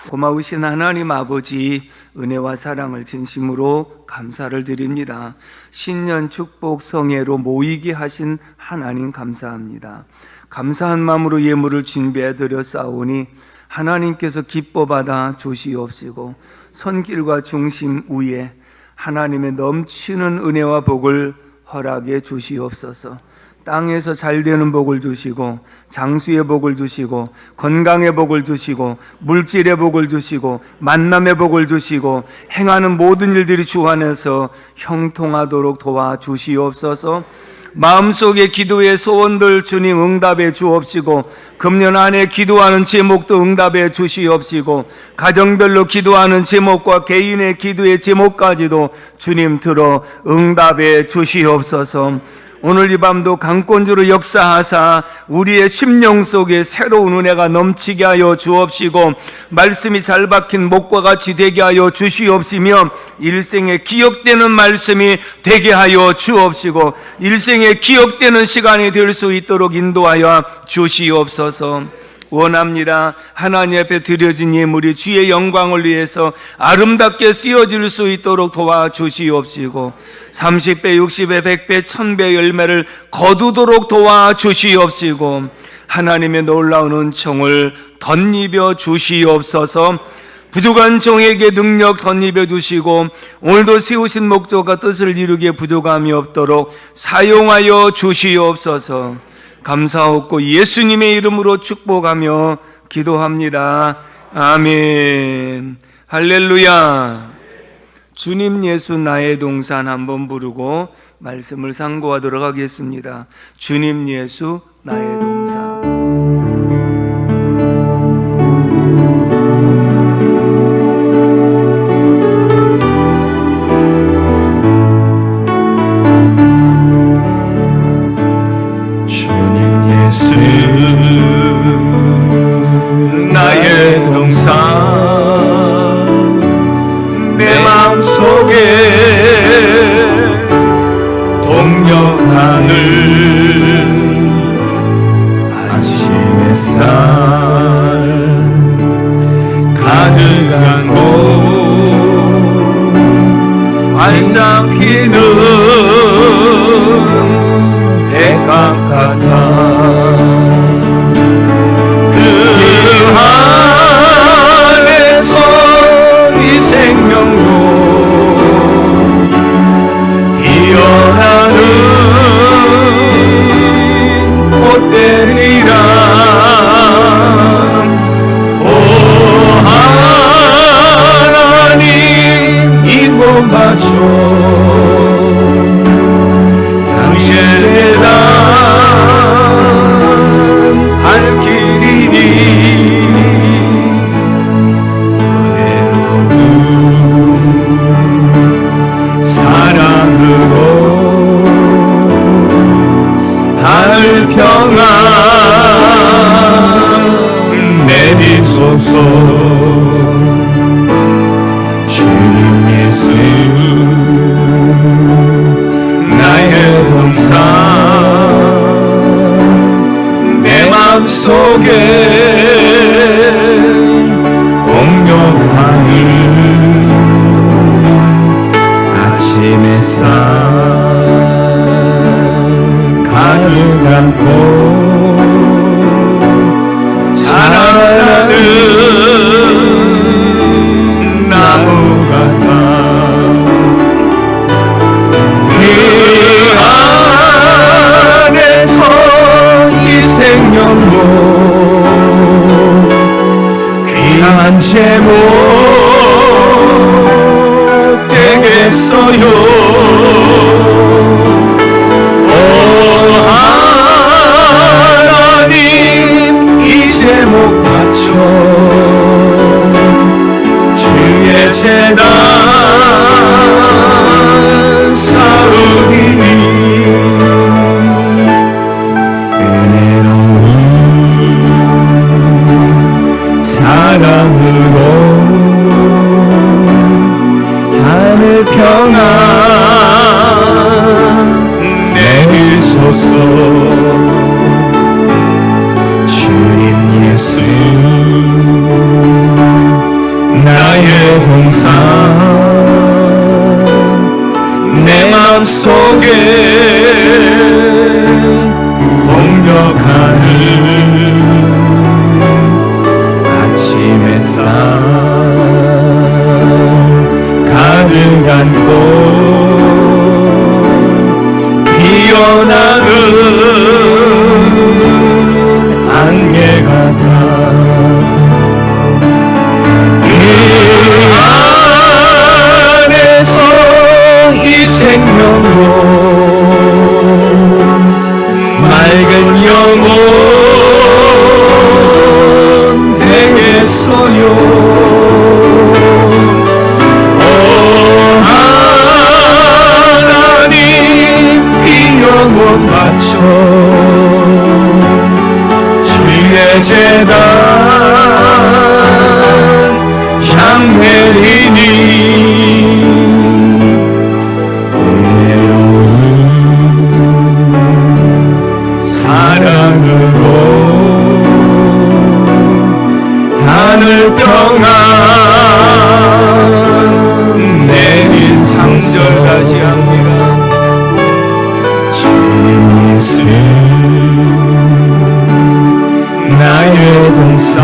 고마우신 하나님 아버지, 은혜와 사랑을 진심으로 감사를 드립니다. 신년 축복 성회로 모이게 하신 하나님 감사합니다. 감사한 마음으로 예물을 준비해 드렸사오니 하나님께서 기뻐 받아 주시옵시고 손길과 중심 위에 하나님의 넘치는 은혜와 복을 허락해 주시옵소서. 땅에서 잘 되는 복을 주시고 장수의 복을 주시고 건강의 복을 주시고 물질의 복을 주시고 만남의 복을 주시고 행하는 모든 일들이 주 안에서 형통하도록 도와주시옵소서. 마음속의 기도의 소원들 주님 응답해 주옵시고 금년 안에 기도하는 제목도 응답해 주시옵시고 가정별로 기도하는 제목과 개인의 기도의 제목까지도 주님 들어 응답해 주시옵소서. 오늘 이 밤도 강권주로 역사하사 우리의 심령 속에 새로운 은혜가 넘치게 하여 주옵시고 말씀이 잘 박힌 목과 같이 되게 하여 주시옵시며 일생에 기억되는 말씀이 되게 하여 주옵시고 일생에 기억되는 시간이 될 수 있도록 인도하여 주시옵소서. 원합니다. 하나님 앞에 드려진 예물이 주의 영광을 위해서 아름답게 쓰여질 수 있도록 도와주시옵시고 30배, 60배, 100배, 1000배 열매를 거두도록 도와주시옵시고 하나님의 놀라운 은총을 덧입어 주시옵소서. 부족한 종에게 능력 덧입어 주시고 오늘도 세우신 목적과 뜻을 이루기에 부족함이 없도록 사용하여 주시옵소서. 감사하고 예수님의 이름으로 축복하며 기도합니다. 아멘. 할렐루야. 주님 예수 나의 동산 한번 부르고 말씀을 상고하도록 하겠습니다. 주님 예수 나의 동산. 나의 동산 내 마음속에 동역하는 아침 햇살 가득한 곳 활짝 피는 백합 같아 생명로 피어나는 꽃들이라 오 하나님 이곳 바쳐 당신의 재단 발길이니 하늘 평안 내리소서. 주님 예수 나의 동산 내 마음속에 공격하는 아침 햇살 가득한 곳 자라나는 나무 같다 그 안에서 이 생명도 귀한 제목 되겠어요. 제목 바쳐 주의 재단 쌓으리니 은혜로운 사랑으로 하늘 평안 내리소서. 주님 예수 나의 동산 내 맘속에 동력하는 아침 햇살 가득한 꽃 피어나는 안개 같아 그 안에서 이 생명으로 맑은 영혼 되겠어요. 오 하나님 이 영혼 바쳐 주의 제단 향내리니 사랑으로 하늘 평안 내린 3절 다시 합니다. 주님 예수 나의 동산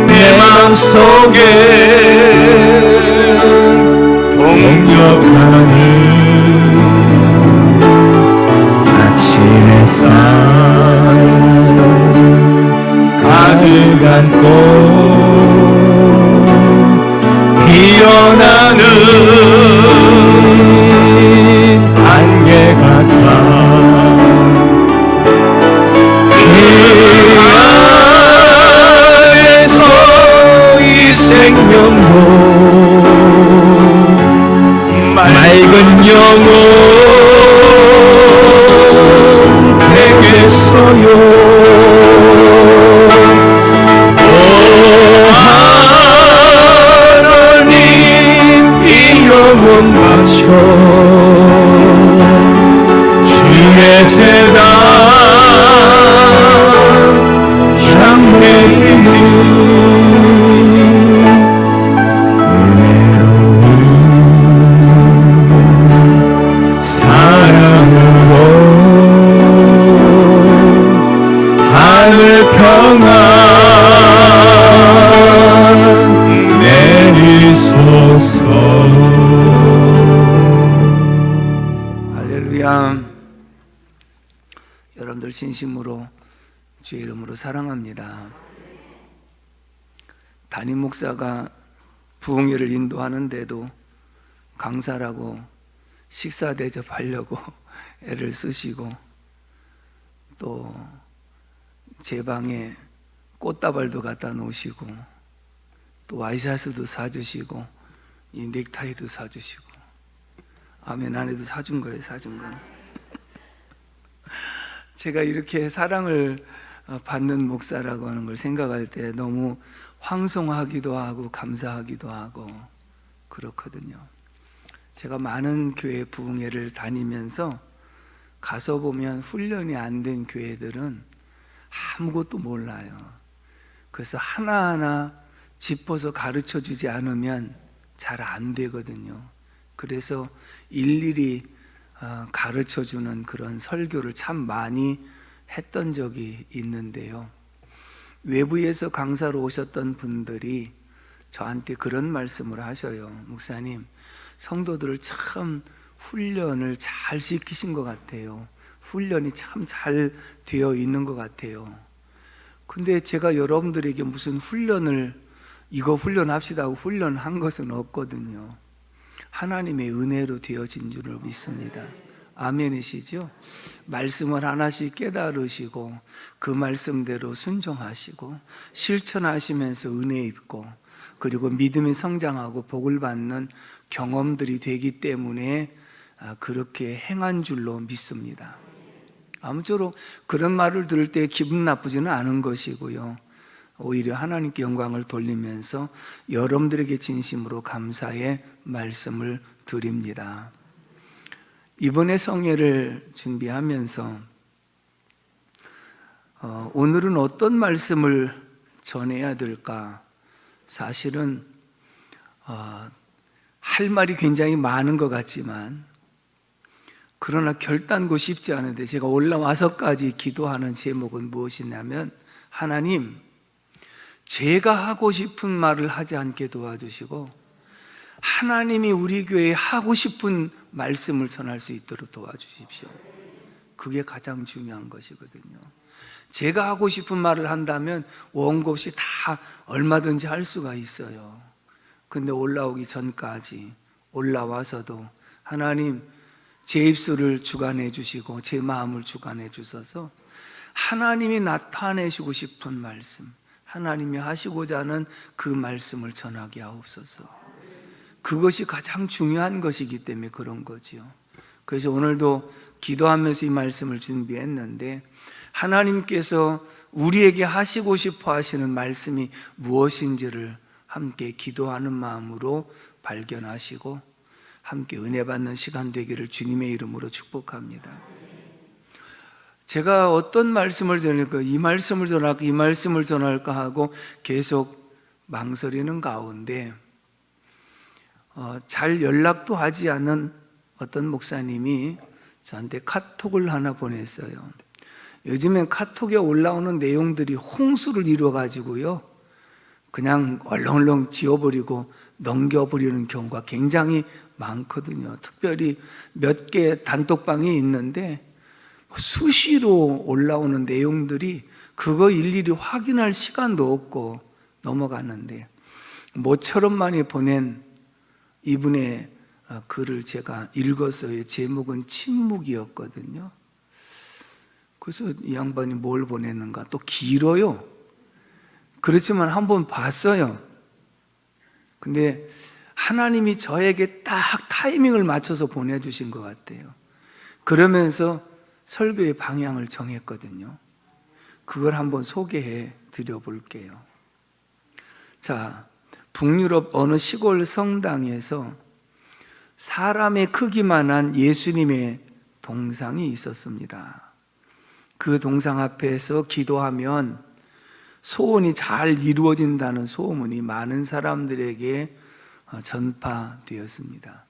내 맘속에 동력하는 아침 햇살 가득한 꽃 피어나는 안개 같아 그 안에서 이 생명도 맑은 영혼 되겠어요. 오 하나님 이 영혼 바쳐 주의 제단 향내리니 은혜로운 사랑으로 하늘 평안 내리소서. 할렐루야. 여러분들 진심으로 주의 이름으로 사랑합니다. 담임 목사가 부흥회를 인도하는데도 강사라고 식사 대접하려고 애를 쓰시고 또 제 방에 꽃다발도 갖다 놓으시고 또 와이셔츠도 사주시고 이 넥타이도 사주시고 아멘 안에도 사준 거예요. 사준 거. 제가 이렇게 사랑을 받는 목사라고 하는 걸 생각할 때 너무 황송하기도 하고 감사하기도 하고 그렇거든요. 제가 많은 교회 부흥회를 다니면서 가서 보면 훈련이 안 된 교회들은 아무것도 몰라요. 그래서 하나하나 짚어서 가르쳐 주지 않으면 잘 안 되거든요. 그래서 일일이 가르쳐 주는 그런 설교를 참 많이 했던 적이 있는데요. 외부에서 강사로 오셨던 분들이 저한테 그런 말씀을 하셔요. 목사님, 성도들을 참 훈련을 잘 시키신 것 같아요. 훈련이 참 잘 되어 있는 것 같아요. 근데 제가 여러분들에게 무슨 훈련을 이거 훈련합시다 하고 훈련한 것은 없거든요. 하나님의 은혜로 되어진 줄을 믿습니다. 아멘이시죠? 말씀을 하나씩 깨달으시고 그 말씀대로 순종하시고 실천하시면서 은혜 입고 그리고 믿음이 성장하고 복을 받는 경험들이 되기 때문에 그렇게 행한 줄로 믿습니다. 아무쪼록 그런 말을 들을 때 기분 나쁘지는 않은 것이고요. 오히려 하나님께 영광을 돌리면서 여러분들에게 진심으로 감사의 말씀을 드립니다. 이번에 성회를 준비하면서 오늘은 어떤 말씀을 전해야 될까 사실은 할 말이 굉장히 많은 것 같지만 그러나 결단코 쉽지 않은데 제가 올라와서까지 기도하는 제목은 무엇이냐면 하나님, 제가 하고 싶은 말을 하지 않게 도와주시고 하나님이 우리 교회에 하고 싶은 말씀을 전할 수 있도록 도와주십시오. 그게 가장 중요한 것이거든요. 제가 하고 싶은 말을 한다면 원고 없이 다 얼마든지 할 수가 있어요. 근데 올라오기 전까지, 올라와서도 하나님, 제 입술을 주관해 주시고 제 마음을 주관해 주셔서 하나님이 나타내시고 싶은 말씀, 하나님이 하시고자 하는 그 말씀을 전하게 하옵소서. 그것이 가장 중요한 것이기 때문에 그런 거지요. 그래서 오늘도 기도하면서 이 말씀을 준비했는데 하나님께서 우리에게 하시고 싶어 하시는 말씀이 무엇인지를 함께 기도하는 마음으로 발견하시고 함께 은혜 받는 시간 되기를 주님의 이름으로 축복합니다. 제가 어떤 말씀을 전할까, 이 말씀을 전할까, 이 말씀을 전할까 하고 계속 망설이는 가운데 잘 연락도 하지 않은 어떤 목사님이 저한테 카톡을 하나 보냈어요. 요즘엔 카톡에 올라오는 내용들이 홍수를 이루어가지고요, 그냥 얼렁얼렁 지워버리고 넘겨버리는 경우가 굉장히 많거든요. 특별히 몇 개 단톡방이 있는데 수시로 올라오는 내용들이 그거 일일이 확인할 시간도 없고 넘어가는데 모처럼 많이 보낸 이분의 글을 제가 읽었어요. 제목은 침묵이었거든요. 그래서 이 양반이 뭘 보냈는가, 또 길어요. 그렇지만 한번 봤어요. 근데 하나님이 저에게 딱 타이밍을 맞춰서 보내주신 것 같아요. 그러면서 설교의 방향을 정했거든요. 그걸 한번 소개해 드려 볼게요. 자, 북유럽 어느 시골 성당에서 사람의 크기만한 예수님의 동상이 있었습니다. 그 동상 앞에서 기도하면 소원이 잘 이루어진다는 소문이 많은 사람들에게 전파되었습니다.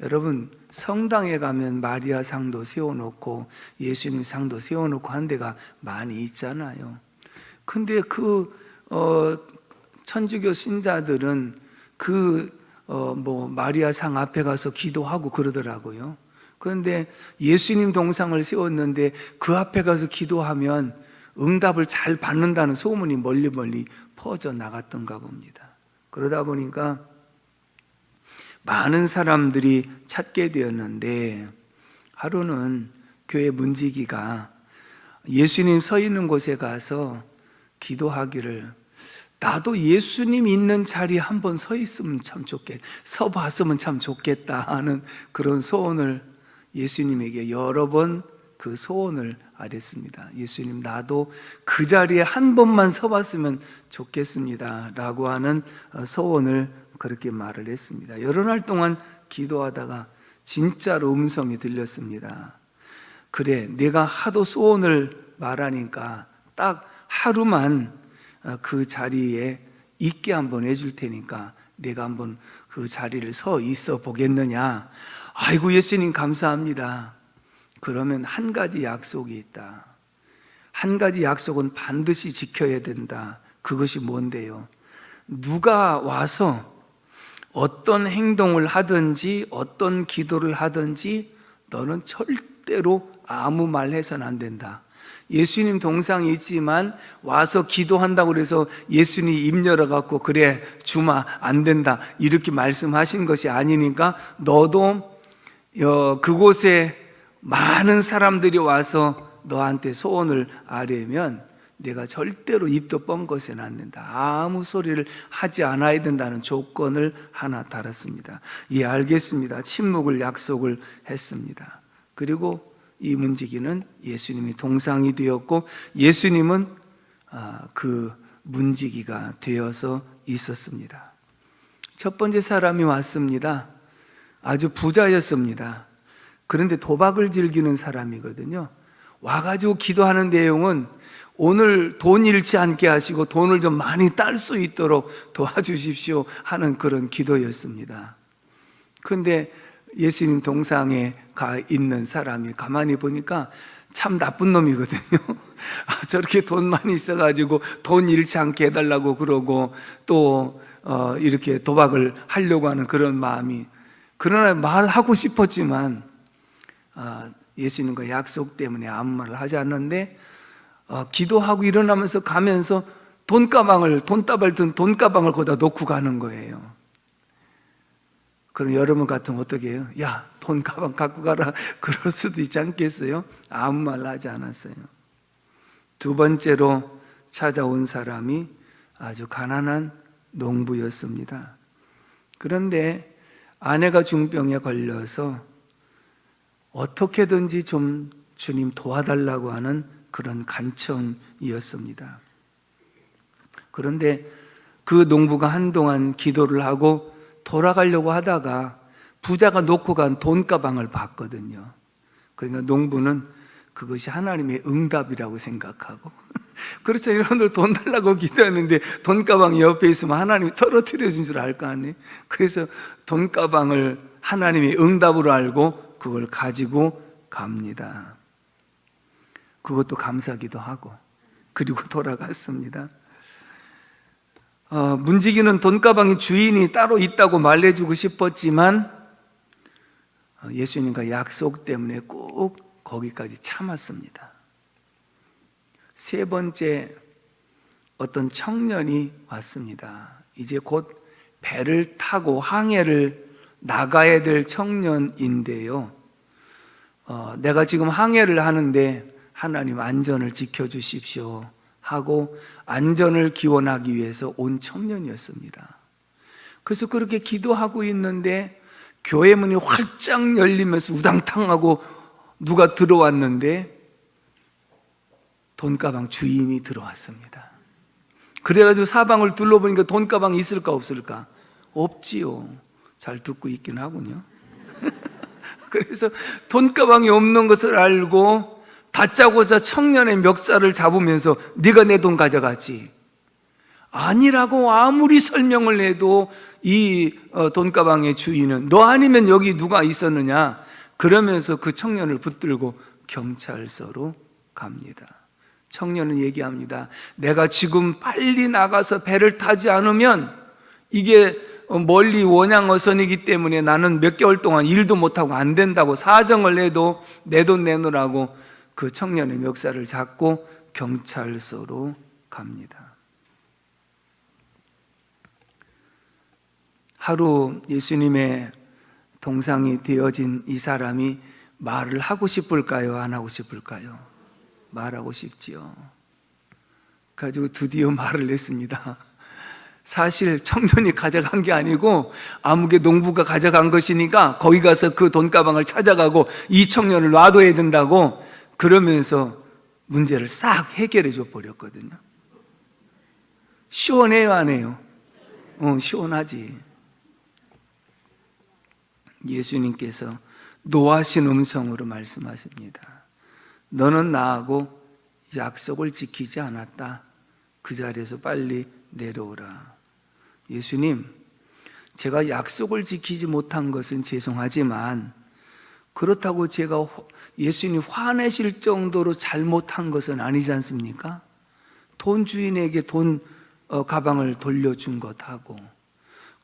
여러분, 성당에 가면 마리아 상도 세워놓고 예수님 상도 세워놓고 한 데가 많이 있잖아요. 근데 천주교 신자들은 마리아 상 앞에 가서 기도하고 그러더라고요. 그런데 예수님 동상을 세웠는데 그 앞에 가서 기도하면 응답을 잘 받는다는 소문이 멀리 퍼져 나갔던가 봅니다. 그러다 보니까 많은 사람들이 찾게 되었는데 하루는 교회 문지기가 예수님 서 있는 곳에 가서 기도하기를, 나도 예수님 있는 자리에 한번 서 있으면 참 좋겠다, 서 봤으면 참 좋겠다 하는 그런 소원을 예수님에게 여러 번 그 소원을 아랬습니다. 예수님, 나도 그 자리에 한 번만 서 봤으면 좋겠습니다 라고 하는 소원을 그렇게 말을 했습니다. 여러 날 동안 기도하다가 진짜로 음성이 들렸습니다. 그래, 내가 하도 소원을 말하니까 딱 하루만 그 자리에 있게 한번 해줄 테니까 내가 한번 그 자리를 서 있어 보겠느냐. 아이고, 예수님 감사합니다. 그러면 한 가지 약속이 있다. 한 가지 약속은 반드시 지켜야 된다. 그것이 뭔데요? 누가 와서 어떤 행동을 하든지 어떤 기도를 하든지 너는 절대로 아무 말 해서는 안 된다. 예수님 동상이 있지만 와서 기도한다고 해서 예수님 입 열어갖고 그래 주마 안 된다 이렇게 말씀하신 것이 아니니까 너도 그곳에 많은 사람들이 와서 너한테 소원을 아뢰면 내가 절대로 입도 뻥거서는 안 된다. 아무 소리를 하지 않아야 된다는 조건을 하나 달았습니다. 예, 알겠습니다. 침묵을 약속을 했습니다. 그리고 이 문지기는 예수님이 동상이 되었고 예수님은 그 문지기가 되어서 있었습니다. 첫 번째 사람이 왔습니다. 아주 부자였습니다. 그런데 도박을 즐기는 사람이거든요. 와가지고 기도하는 내용은 오늘 돈 잃지 않게 하시고 돈을 좀 많이 딸 수 있도록 도와주십시오 하는 그런 기도였습니다. 그런데 예수님 동상에 가 있는 사람이 가만히 보니까 참 나쁜 놈이거든요. 저렇게 돈 많이 있어가지고 돈 잃지 않게 해달라고 그러고 또 이렇게 도박을 하려고 하는 그런 마음이, 그러나 말하고 싶었지만 예수님과 약속 때문에 아무 말을 하지 않는데 기도하고 일어나면서 가면서 돈다발 든 돈가방을 거기다 놓고 가는 거예요. 그럼 여러분 같으면 어떻게 해요? 야, 돈가방 갖고 가라 그럴 수도 있지 않겠어요? 아무 말 하지 않았어요. 두 번째로 찾아온 사람이 아주 가난한 농부였습니다. 그런데 아내가 중병에 걸려서 어떻게든지 좀 주님 도와달라고 하는 그런 간청이었습니다. 그런데 그 농부가 한동안 기도를 하고 돌아가려고 하다가 부자가 놓고 간 돈가방을 봤거든요. 그러니까 농부는 그것이 하나님의 응답이라고 생각하고 그렇죠. 여러분들 돈 달라고 기도하는데 돈가방이 옆에 있으면 하나님이 떨어뜨려 준 줄 알 거 아니에요. 그래서 돈가방을 하나님의 응답으로 알고 그걸 가지고 갑니다. 그것도 감사기도 하고 그리고 돌아갔습니다. 문지기는 돈가방의 주인이 따로 있다고 말해주고 싶었지만 예수님과 약속 때문에 꼭 거기까지 참았습니다. 세 번째, 어떤 청년이 왔습니다. 이제 곧 배를 타고 항해를 나가야 될 청년인데요. 내가 지금 항해를 하는데 하나님 안전을 지켜주십시오 하고 안전을 기원하기 위해서 온 청년이었습니다. 그래서 그렇게 기도하고 있는데 교회 문이 활짝 열리면서 우당탕하고 누가 들어왔는데 돈가방 주인이 들어왔습니다. 그래가지고 사방을 둘러보니까 돈가방이 있을까 없을까? 없지요. 잘 듣고 있긴 하군요. 그래서 돈가방이 없는 것을 알고 다짜고짜 청년의 멱살을 잡으면서 네가 내 돈 가져갔지? 아니라고 아무리 설명을 해도 이 돈가방의 주인은 너 아니면 여기 누가 있었느냐? 그러면서 그 청년을 붙들고 경찰서로 갑니다. 청년은 얘기합니다. 내가 지금 빨리 나가서 배를 타지 않으면 이게 멀리 원양어선이기 때문에 나는 몇 개월 동안 일도 못하고 안 된다고 사정을 해도 내 돈 내놓으라고 그 청년의 멱살을 잡고 경찰서로 갑니다. 하루 예수님의 동상이 되어진 이 사람이 말을 하고 싶을까요? 안 하고 싶을까요? 말하고 싶지요. 그래가지고 드디어 말을 했습니다. 사실 청년이 가져간 게 아니고 아무개 농부가 가져간 것이니까 거기 가서 그 돈가방을 찾아가고 이 청년을 놔둬야 된다고 그러면서 문제를 싹 해결해 줘 버렸거든요. 시원해요, 안 해요? 시원하지. 예수님께서 노하신 음성으로 말씀하십니다. 너는 나하고 약속을 지키지 않았다. 그 자리에서 빨리 내려오라. 예수님, 제가 약속을 지키지 못한 것은 죄송하지만 그렇다고 제가 예수님 화내실 정도로 잘못한 것은 아니지 않습니까? 돈 주인에게 돈 가방을 돌려준 것하고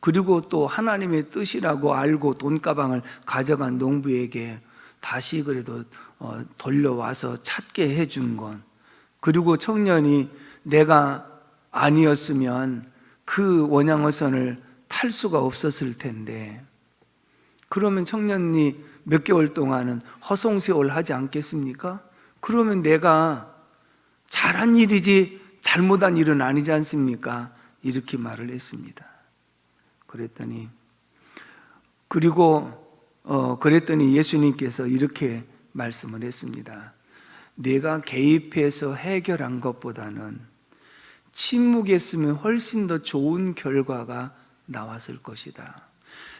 그리고 또 하나님의 뜻이라고 알고 돈 가방을 가져간 농부에게 다시 그래도 돌려와서 찾게 해준 건, 그리고 청년이 내가 아니었으면 그 원양어선을 탈 수가 없었을 텐데 그러면 청년이 몇 개월 동안은 허송세월 하지 않겠습니까? 그러면 내가 잘한 일이지 잘못한 일은 아니지 않습니까? 이렇게 말을 했습니다. 그랬더니 예수님께서 이렇게 말씀을 했습니다. 내가 개입해서 해결한 것보다는 침묵했으면 훨씬 더 좋은 결과가 나왔을 것이다.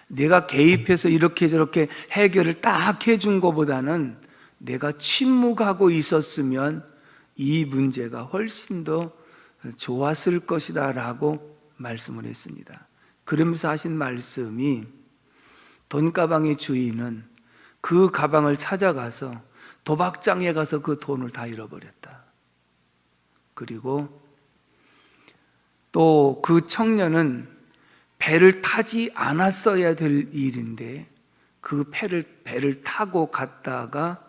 내가 개입해서 이렇게 저렇게 해결을 딱 해준 것보다는 내가 침묵하고 있었으면 이 문제가 훨씬 더 좋았을 것이다 라고 말씀을 했습니다. 그러면서 하신 말씀이 돈가방의 주인은 그 가방을 찾아가서 도박장에 가서 그 돈을 다 잃어버렸다. 그리고 또 그 청년은 배를 타지 않았어야 될 일인데 그 배를 타고 갔다가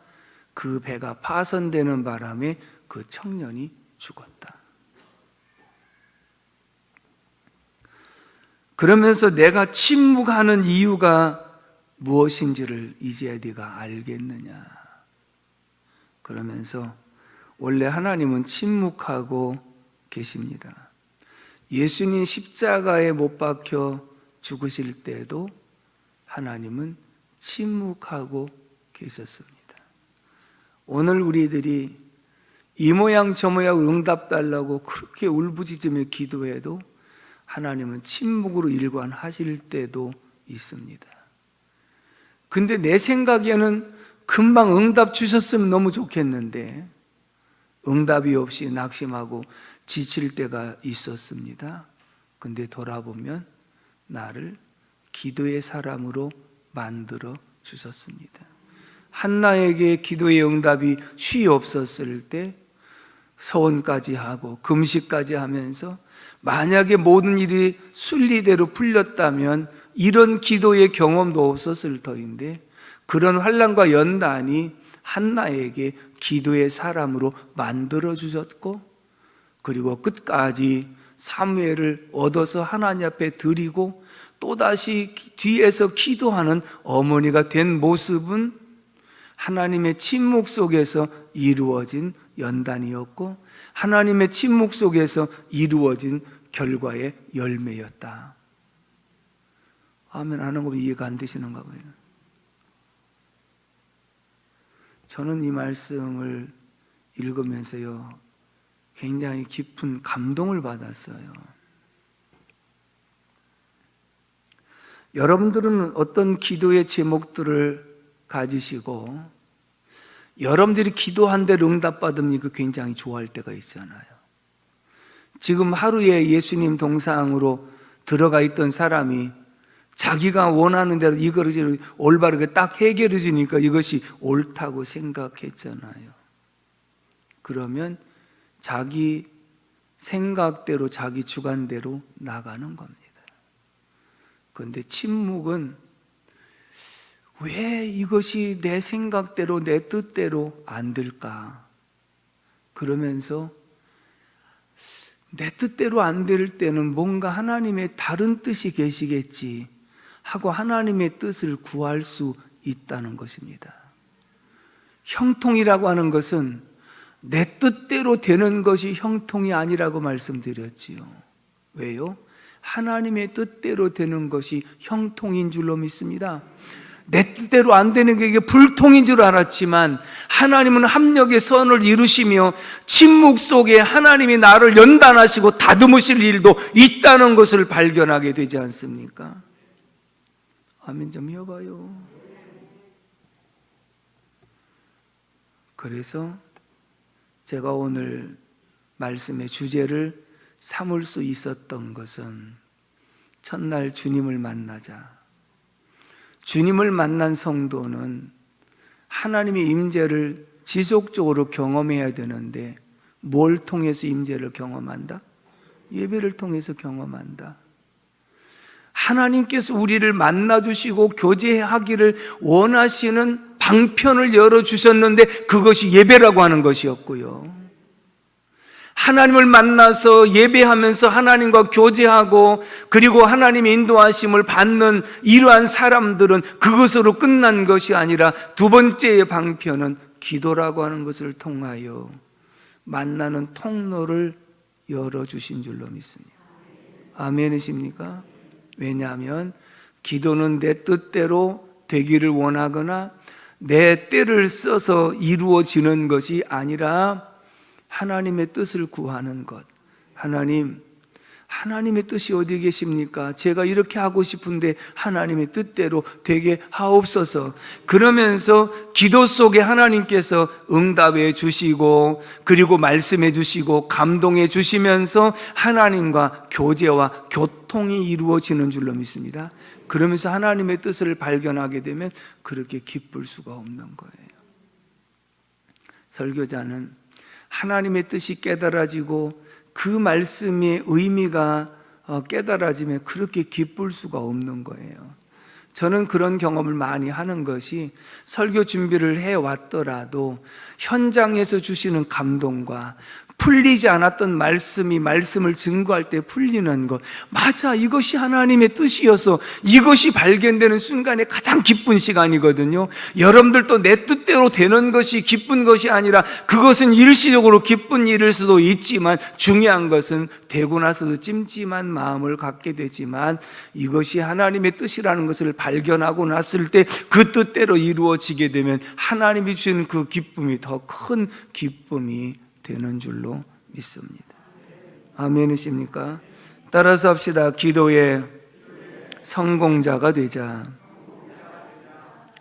그 배가 파손되는 바람에 그 청년이 죽었다. 그러면서 내가 침묵하는 이유가 무엇인지를 이제야 네가 알겠느냐. 그러면서 원래 하나님은 침묵하고 계십니다. 예수님 십자가에 못 박혀 죽으실 때도 하나님은 침묵하고 계셨습니다. 오늘 우리들이 이 모양 저 모양 응답 달라고 그렇게 울부짖으며 기도해도 하나님은 침묵으로 일관하실 때도 있습니다. 근데 내 생각에는 금방 응답 주셨으면 너무 좋겠는데 응답이 없이 낙심하고 지칠 때가 있었습니다. 근데 돌아보면 나를 기도의 사람으로 만들어 주셨습니다. 한나에게 기도의 응답이 쉬 없었을 때 서원까지 하고 금식까지 하면서 만약에 모든 일이 순리대로 풀렸다면 이런 기도의 경험도 없었을 터인데 그런 환난과 연단이 한나에게 기도의 사람으로 만들어 주셨고 그리고 끝까지 사무엘을 얻어서 하나님 앞에 드리고 또다시 뒤에서 기도하는 어머니가 된 모습은 하나님의 침묵 속에서 이루어진 연단이었고 하나님의 침묵 속에서 이루어진 결과의 열매였다. 아멘 하는 거 이해가 안 되시는가 봐요. 저는 이 말씀을 읽으면서요 굉장히 깊은 감동을 받았어요. 여러분들은 어떤 기도의 제목들을 가지시고 여러분들이 기도한 대로 응답받으면 이거 굉장히 좋아할 때가 있잖아요. 지금 하루에 예수님 동상으로 들어가 있던 사람이 자기가 원하는 대로 이거를 올바르게 딱 해결해 주니까 이것이 옳다고 생각했잖아요. 그러면 자기 생각대로 자기 주관대로 나가는 겁니다. 그런데 침묵은 왜 이것이 내 생각대로 내 뜻대로 안 될까? 그러면서 내 뜻대로 안 될 때는 뭔가 하나님의 다른 뜻이 계시겠지 하고 하나님의 뜻을 구할 수 있다는 것입니다. 형통이라고 하는 것은 내 뜻대로 되는 것이 형통이 아니라고 말씀드렸지요. 왜요? 하나님의 뜻대로 되는 것이 형통인 줄로 믿습니다. 내 뜻대로 안 되는 게 이게 불통인 줄 알았지만 하나님은 합력의 선을 이루시며 침묵 속에 하나님이 나를 연단하시고 다듬으실 일도 있다는 것을 발견하게 되지 않습니까? 아멘 좀 해봐요. 그래서 제가 오늘 말씀의 주제를 삼을 수 있었던 것은 첫날 주님을 만나자. 주님을 만난 성도는 하나님의 임재를 지속적으로 경험해야 되는데 뭘 통해서 임재를 경험한다? 예배를 통해서 경험한다. 하나님께서 우리를 만나주시고 교제하기를 원하시는 방편을 열어주셨는데 그것이 예배라고 하는 것이었고요. 하나님을 만나서 예배하면서 하나님과 교제하고 그리고 하나님의 인도하심을 받는 이러한 사람들은 그것으로 끝난 것이 아니라 두 번째의 방편은 기도라고 하는 것을 통하여 만나는 통로를 열어주신 줄로 믿습니다. 아멘이십니까? 왜냐하면 기도는 내 뜻대로 되기를 원하거나 내 때를 써서 이루어지는 것이 아니라 하나님의 뜻을 구하는 것. 하나님, 하나님의 뜻이 어디 계십니까? 제가 이렇게 하고 싶은데 하나님의 뜻대로 되게 하옵소서. 그러면서 기도 속에 하나님께서 응답해 주시고, 그리고 말씀해 주시고, 감동해 주시면서 하나님과 교제와 교통이 이루어지는 줄로 믿습니다. 그러면서 하나님의 뜻을 발견하게 되면 그렇게 기쁠 수가 없는 거예요. 설교자는 하나님의 뜻이 깨달아지고 그 말씀의 의미가 깨달아지면 그렇게 기쁠 수가 없는 거예요. 저는 그런 경험을 많이 하는 것이, 설교 준비를 해왔더라도 현장에서 주시는 감동과 풀리지 않았던 말씀을 증거할 때 풀리는 것, 맞아, 이것이 하나님의 뜻이어서 이것이 발견되는 순간에 가장 기쁜 시간이거든요. 여러분들도 내 뜻대로 되는 것이 기쁜 것이 아니라, 그것은 일시적으로 기쁜 일일 수도 있지만 중요한 것은 되고 나서도 찜찜한 마음을 갖게 되지만, 이것이 하나님의 뜻이라는 것을 발견하고 났을 때 그 뜻대로 이루어지게 되면 하나님이 주시는 그 기쁨이 더 큰 기쁨이 되는 줄로 믿습니다. 아멘이십니까? 따라서 합시다. 기도의 성공자가 되자.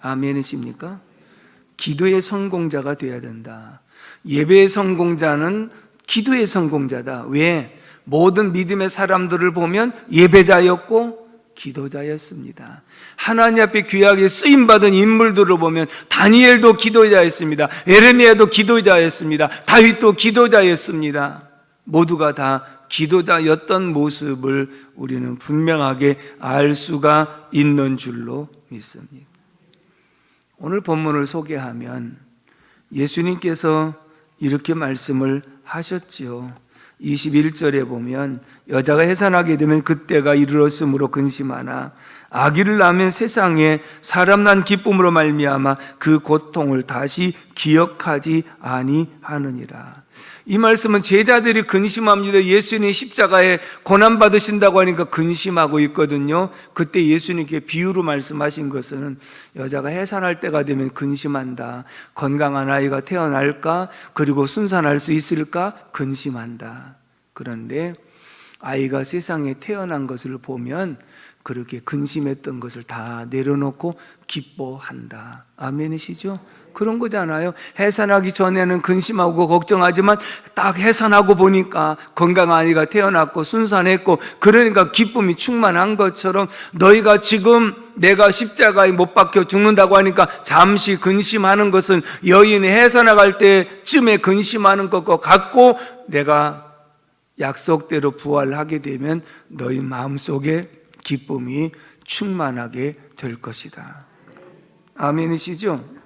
아멘이십니까? 기도의 성공자가 되어야 된다. 예배의 성공자는 기도의 성공자다. 왜? 모든 믿음의 사람들을 보면 예배자였고 기도자였습니다. 하나님 앞에 귀하게 쓰임받은 인물들을 보면 다니엘도 기도자였습니다. 에레미야도 기도자였습니다. 다윗도 기도자였습니다. 모두가 다 기도자였던 모습을 우리는 분명하게 알 수가 있는 줄로 믿습니다. 오늘 본문을 소개하면 예수님께서 이렇게 말씀을 하셨지요. 21절에 보면, 여자가 해산하게 되면 그때가 이르렀으므로 근심하나 아기를 낳으면 세상에 사람 난 기쁨으로 말미암아 그 고통을 다시 기억하지 아니하느니라. 이 말씀은 제자들이 근심합니다. 예수님이 십자가에 고난받으신다고 하니까 근심하고 있거든요. 그때 예수님께 비유로 말씀하신 것은, 여자가 해산할 때가 되면 근심한다. 건강한 아이가 태어날까? 그리고 순산할 수 있을까? 근심한다. 그런데 아이가 세상에 태어난 것을 보면 그렇게 근심했던 것을 다 내려놓고 기뻐한다. 아멘이시죠? 그런 거잖아요. 해산하기 전에는 근심하고 걱정하지만 딱 해산하고 보니까 건강한 아이가 태어났고 순산했고, 그러니까 기쁨이 충만한 것처럼, 너희가 지금 내가 십자가에 못 박혀 죽는다고 하니까 잠시 근심하는 것은 여인이 해산나갈 때쯤에 근심하는 것과 같고, 내가 약속대로 부활하게 되면 너희 마음속에 기쁨이 충만하게 될 것이다. 아멘이시죠?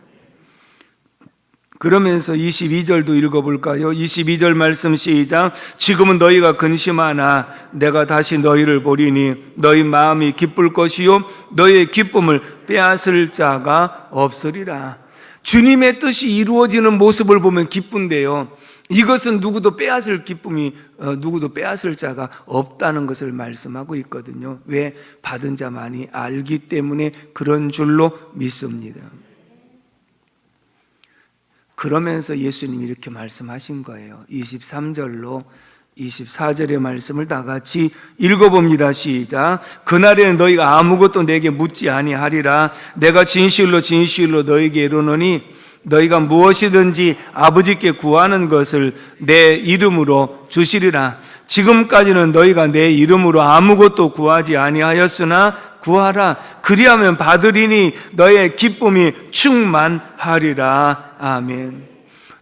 그러면서 22절도 읽어볼까요? 22절 말씀 시작. 지금은 너희가 근심하나 내가 다시 너희를 보리니 너희 마음이 기쁠 것이요 너희의 기쁨을 빼앗을 자가 없으리라. 주님의 뜻이 이루어지는 모습을 보면 기쁜데요, 이것은 누구도 빼앗을 누구도 빼앗을 자가 없다는 것을 말씀하고 있거든요. 왜? 받은 자만이 알기 때문에 그런 줄로 믿습니다. 그러면서 예수님이 이렇게 말씀하신 거예요. 23절로 24절의 말씀을 다 같이 읽어봅니다. 시작. 그날에는 너희가 아무것도 내게 묻지 아니하리라. 내가 진실로 진실로 너희에게 이르노니 너희가 무엇이든지 아버지께 구하는 것을 내 이름으로 주시리라. 지금까지는 너희가 내 이름으로 아무것도 구하지 아니하였으나 구하라. 그리하면 받으리니 너희의 기쁨이 충만하리라. 아멘.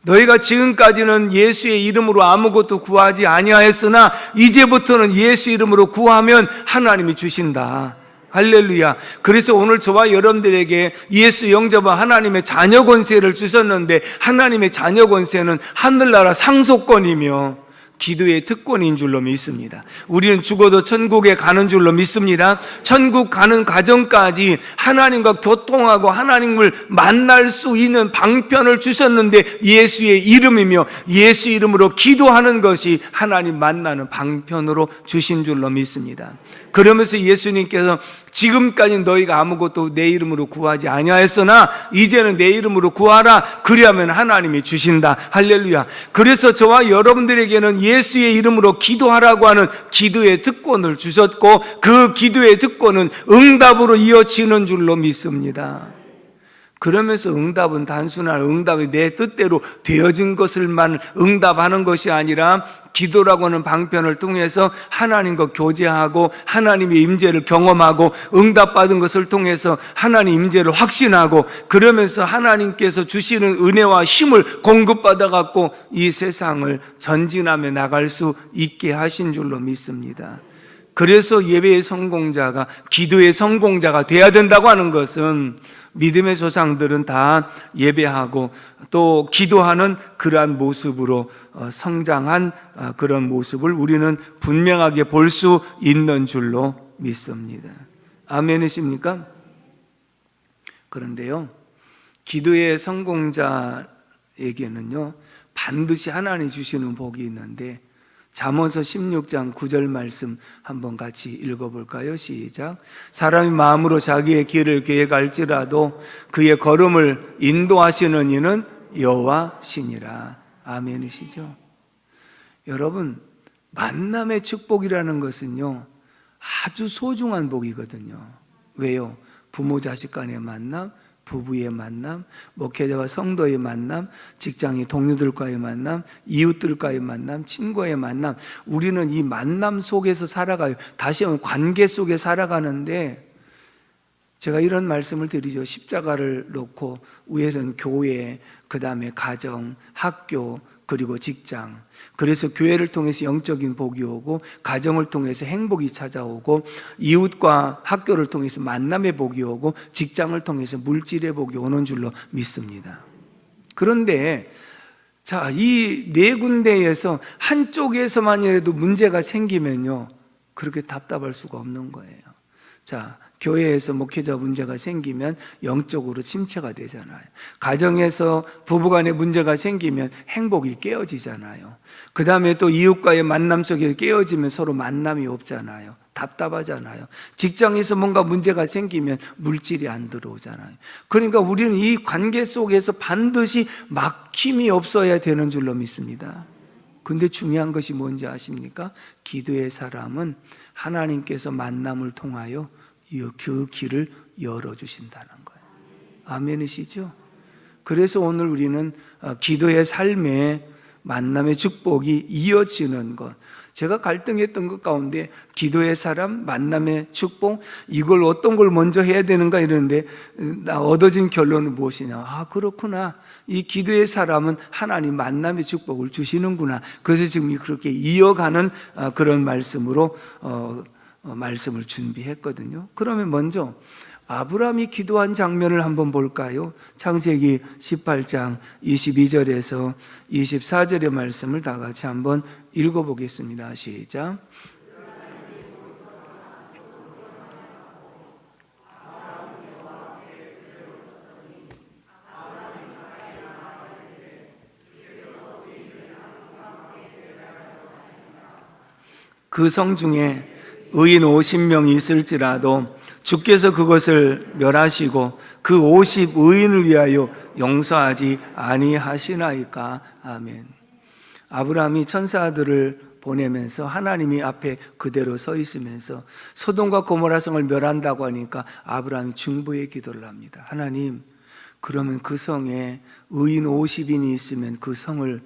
너희가 지금까지는 예수의 이름으로 아무것도 구하지 아니하였으나 이제부터는 예수 이름으로 구하면 하나님이 주신다. 할렐루야. 그래서 오늘 저와 여러분들에게 예수 영접한 하나님의 자녀 권세를 주셨는데, 하나님의 자녀 권세는 하늘나라 상속권이며 기도의 특권인 줄로 믿습니다. 우리는 죽어도 천국에 가는 줄로 믿습니다. 천국 가는 과정까지 하나님과 교통하고 하나님을 만날 수 있는 방편을 주셨는데, 예수의 이름이며 예수 이름으로 기도하는 것이 하나님 만나는 방편으로 주신 줄로 믿습니다. 그러면서 예수님께서 지금까지 너희가 아무것도 내 이름으로 구하지 아니하였으나 이제는 내 이름으로 구하라. 그리하면 하나님이 주신다. 할렐루야. 그래서 저와 여러분들에게는 예수의 이름으로 기도하라고 하는 기도의 특권을 주셨고, 그 기도의 특권은 응답으로 이어지는 줄로 믿습니다. 그러면서 응답은 단순한 응답이 내 뜻대로 되어진 것을만 응답하는 것이 아니라, 기도라고 하는 방편을 통해서 하나님과 교제하고 하나님의 임재를 경험하고, 응답받은 것을 통해서 하나님 임재를 확신하고, 그러면서 하나님께서 주시는 은혜와 힘을 공급받아 갖고 이 세상을 전진하며 나갈 수 있게 하신 줄로 믿습니다. 그래서 예배의 성공자가, 기도의 성공자가 돼야 된다고 하는 것은, 믿음의 조상들은 다 예배하고 또 기도하는 그러한 모습으로 성장한 그런 모습을 우리는 분명하게 볼 수 있는 줄로 믿습니다. 아멘이십니까? 그런데요, 기도의 성공자에게는요, 반드시 하나님이 주시는 복이 있는데, 잠언서 16장 9절 말씀 한번 같이 읽어볼까요? 시작. 사람이 마음으로 자기의 길을 계획할지라도 그의 걸음을 인도하시는 이는 여호와시니라. 아멘이시죠? 여러분, 만남의 축복이라는 것은요, 아주 소중한 복이거든요. 왜요? 부모 자식 간의 만남, 부부의 만남, 목회자와 성도의 만남, 직장의 동료들과의 만남, 이웃들과의 만남, 친구의 만남, 우리는 이 만남 속에서 살아가요. 다시 한번 관계 속에 살아가는데, 제가 이런 말씀을 드리죠. 십자가를 놓고 위에서는 교회, 그 다음에 가정, 학교, 그리고 직장. 그래서 교회를 통해서 영적인 복이 오고, 가정을 통해서 행복이 찾아오고, 이웃과 학교를 통해서 만남의 복이 오고, 직장을 통해서 물질의 복이 오는 줄로 믿습니다. 그런데 자, 이 네 군데에서 한쪽에서만이라도 문제가 생기면요, 그렇게 답답할 수가 없는 거예요. 자, 교회에서 목회자 문제가 생기면 영적으로 침체가 되잖아요. 가정에서 부부간의 문제가 생기면 행복이 깨어지잖아요. 그 다음에 또 이웃과의 만남 속에 깨어지면 서로 만남이 없잖아요. 답답하잖아요. 직장에서 뭔가 문제가 생기면 물질이 안 들어오잖아요. 그러니까 우리는 이 관계 속에서 반드시 막힘이 없어야 되는 줄로 믿습니다. 근데 중요한 것이 뭔지 아십니까? 기도의 사람은 하나님께서 만남을 통하여 그 길을 열어주신다는 거예요. 아멘이시죠? 그래서 오늘 우리는 기도의 삶에 만남의 축복이 이어지는 것, 제가 갈등했던 것 가운데 기도의 사람, 만남의 축복, 이걸 어떤 걸 먼저 해야 되는가 이러는데, 나 얻어진 결론은 무엇이냐? 아, 그렇구나. 이 기도의 사람은 하나님 만남의 축복을 주시는구나. 그래서 지금 그렇게 이어가는 그런 말씀으로 말씀을 준비했거든요. 그러면 먼저 아브라함이 기도한 장면을 한번 볼까요? 창세기 18장 22절에서 24절의 말씀을 다 같이 한번 읽어보겠습니다. 시작. 그 성 중에 의인 50명이 있을지라도 주께서 그것을 멸하시고 그 50 의인을 위하여 용서하지 아니하시나이까. 아멘. 아브라함이 천사들을 보내면서 하나님이 앞에 그대로 서 있으면서 소돔과 고모라 성을 멸한다고 하니까 아브라함이 중보의 기도를 합니다. 하나님, 그러면 그 성에 의인 50인이 있으면 그 성을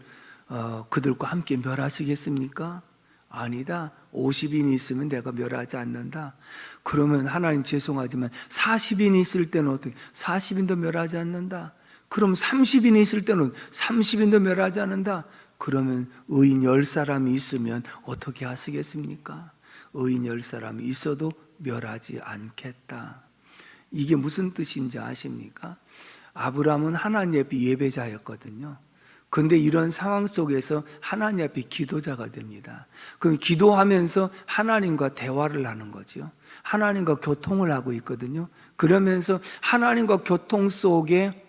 그들과 함께 멸하시겠습니까? 아니다. 50인이 있으면 내가 멸하지 않는다. 그러면 하나님 죄송하지만 40인이 있을 때는 어떻게? 40인도 멸하지 않는다. 그럼 30인이 있을 때는 30인도 멸하지 않는다. 그러면 의인 10사람이 있으면 어떻게 하시겠습니까? 의인 10사람이 있어도 멸하지 않겠다. 이게 무슨 뜻인지 아십니까? 아브라함은 하나님 앞에 예배자였거든요. 그런데 이런 상황 속에서 하나님 앞에 기도자가 됩니다. 그럼 기도하면서 하나님과 대화를 하는 거죠. 하나님과 교통을 하고 있거든요. 그러면서 하나님과 교통 속에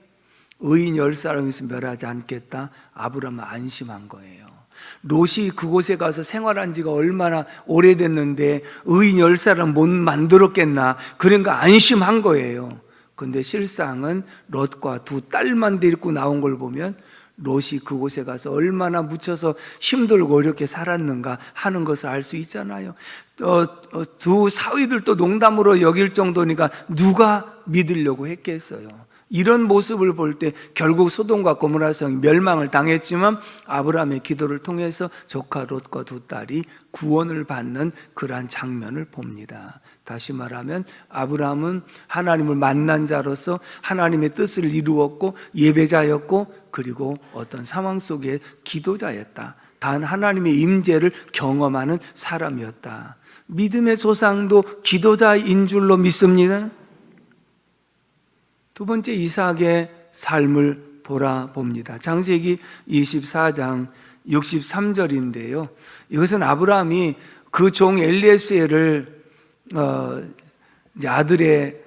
의인 10사람이 있으면 멸하지 않겠다. 아브라함은 안심한 거예요. 롯이 그곳에 가서 생활한 지가 얼마나 오래됐는데 의인 10사람 못 만들었겠나. 그러니까 안심한 거예요. 근데 실상은 롯과 두 딸만 데리고 나온 걸 보면 롯이 그곳에 가서 얼마나 묻혀서 힘들고 어렵게 살았는가 하는 것을 알 수 있잖아요. 두 사위들도 농담으로 여길 정도니까 누가 믿으려고 했겠어요. 이런 모습을 볼 때 결국 소돔과 고모라 성이 멸망을 당했지만 아브라함의 기도를 통해서 조카 롯과 두 딸이 구원을 받는 그러한 장면을 봅니다. 다시 말하면 아브라함은 하나님을 만난 자로서 하나님의 뜻을 이루었고 예배자였고 그리고 어떤 상황 속에 기도자였다. 단 하나님의 임재를 경험하는 사람이었다. 믿음의 조상도 기도자인 줄로 믿습니다. 두 번째, 이삭의 삶을 돌아봅니다. 창세기 24장 63절인데요. 이것은 아브라함이 그 종 엘리에셀을 아들의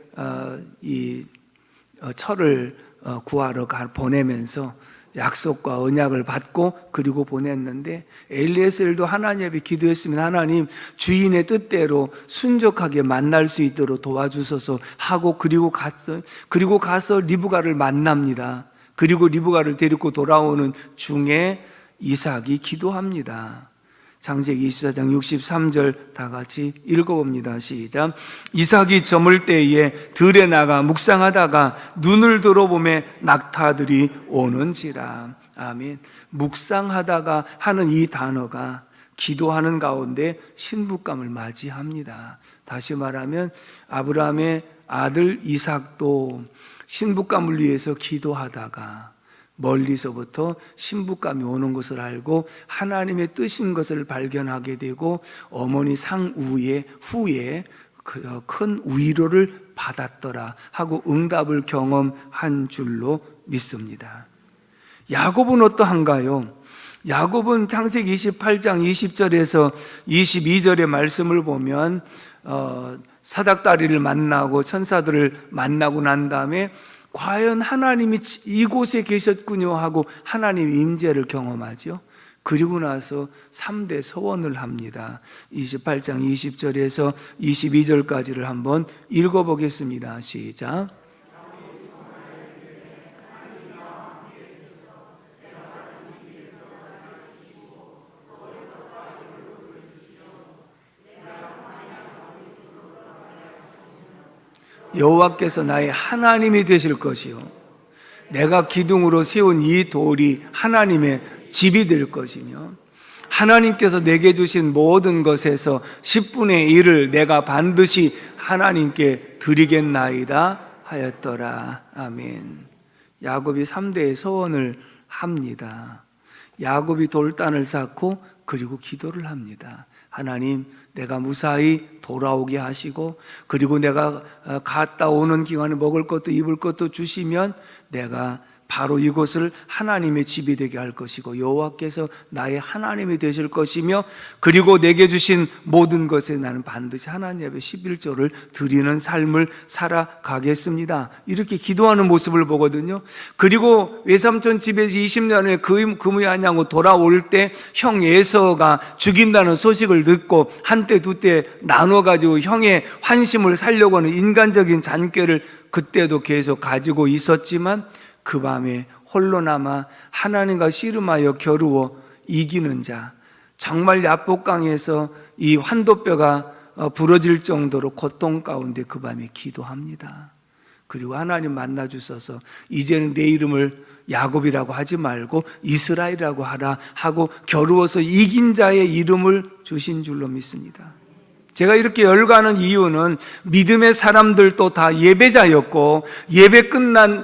철을 구하러 보내면서 약속과 언약을 받고 그리고 보냈는데, 엘리에셀도 하나님 앞에 기도했으면 하나님 주인의 뜻대로 순종하게 만날 수 있도록 도와주소서 하고 그리고 가서 리브가를 만납니다. 그리고 리브가를 데리고 돌아오는 중에 이삭이 기도합니다. 창세기 24장 63절 다 같이 읽어봅니다. 시작. 이삭이 저물 때에 들에 나가 묵상하다가 눈을 들어보매 낙타들이 오는지라. 아멘. 묵상하다가 하는 이 단어가 기도하는 가운데 신부감을 맞이합니다. 다시 말하면 아브라함의 아들 이삭도 신부감을 위해서 기도하다가 멀리서부터 신부감이 오는 것을 알고 하나님의 뜻인 것을 발견하게 되고 어머니 후에 큰 위로를 받았더라 하고 응답을 경험한 줄로 믿습니다. 야곱은 어떠한가요? 야곱은 창세기 28장 20절에서 22절의 말씀을 보면 사닥다리를 만나고 천사들을 만나고 난 다음에 과연 하나님이 이곳에 계셨군요 하고 하나님의 임재를 경험하죠. 그리고 나서 3대 서원을 합니다. 28장 20절에서 22절까지를 한번 읽어보겠습니다. 시작. 여호와께서 나의 하나님이 되실 것이요 내가 기둥으로 세운 이 돌이 하나님의 집이 될 것이며 하나님께서 내게 주신 모든 것에서 10분의 1을 내가 반드시 하나님께 드리겠나이다 하였더라. 아멘. 야곱이 3대의 서원을 합니다. 야곱이 돌단을 쌓고 그리고 기도를 합니다. 하나님, 내가 무사히 돌아오게 하시고 그리고 내가 갔다 오는 기간에 먹을 것도 입을 것도 주시면 내가 바로 이곳을 하나님의 집이 되게 할 것이고 여호와께서 나의 하나님이 되실 것이며 그리고 내게 주신 모든 것에 나는 반드시 하나님 앞에 11조를 드리는 삶을 살아가겠습니다. 이렇게 기도하는 모습을 보거든요. 그리고 외삼촌 집에서 20년에 근무하냐고 돌아올 때 형 에서가 죽인다는 소식을 듣고 한때 두때 나눠가지고 형의 환심을 살려고 하는 인간적인 잔꾀를 그때도 계속 가지고 있었지만 그 밤에 홀로 남아 하나님과 씨름하여 겨루어 이기는 자, 정말 야복강에서 이 환도뼈가 부러질 정도로 고통 가운데 그 밤에 기도합니다. 그리고 하나님 만나 주셔서 이제는 내 이름을 야곱이라고 하지 말고 이스라엘이라고 하라 하고 겨루어서 이긴 자의 이름을 주신 줄로 믿습니다. 제가 이렇게 열거하는 이유는 믿음의 사람들도 다 예배자였고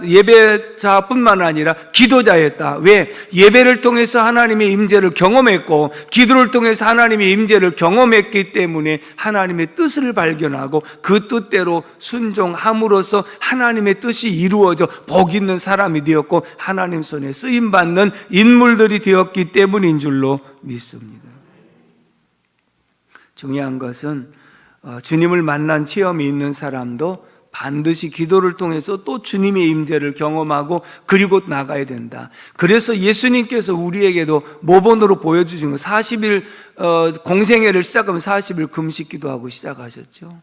예배자뿐만 아니라 기도자였다. 왜? 예배를 통해서 하나님의 임재를 경험했고 기도를 통해서 하나님의 임재를 경험했기 때문에 하나님의 뜻을 발견하고 그 뜻대로 순종함으로써 하나님의 뜻이 이루어져 복 있는 사람이 되었고 하나님 손에 쓰임받는 인물들이 되었기 때문인 줄로 믿습니다. 중요한 것은 주님을 만난 체험이 있는 사람도 반드시 기도를 통해서 또 주님의 임재를 경험하고 그리고 나가야 된다. 그래서 예수님께서 우리에게도 모본으로 보여주신 것 40일 공생애를 시작하면 40일 금식 기도하고 시작하셨죠.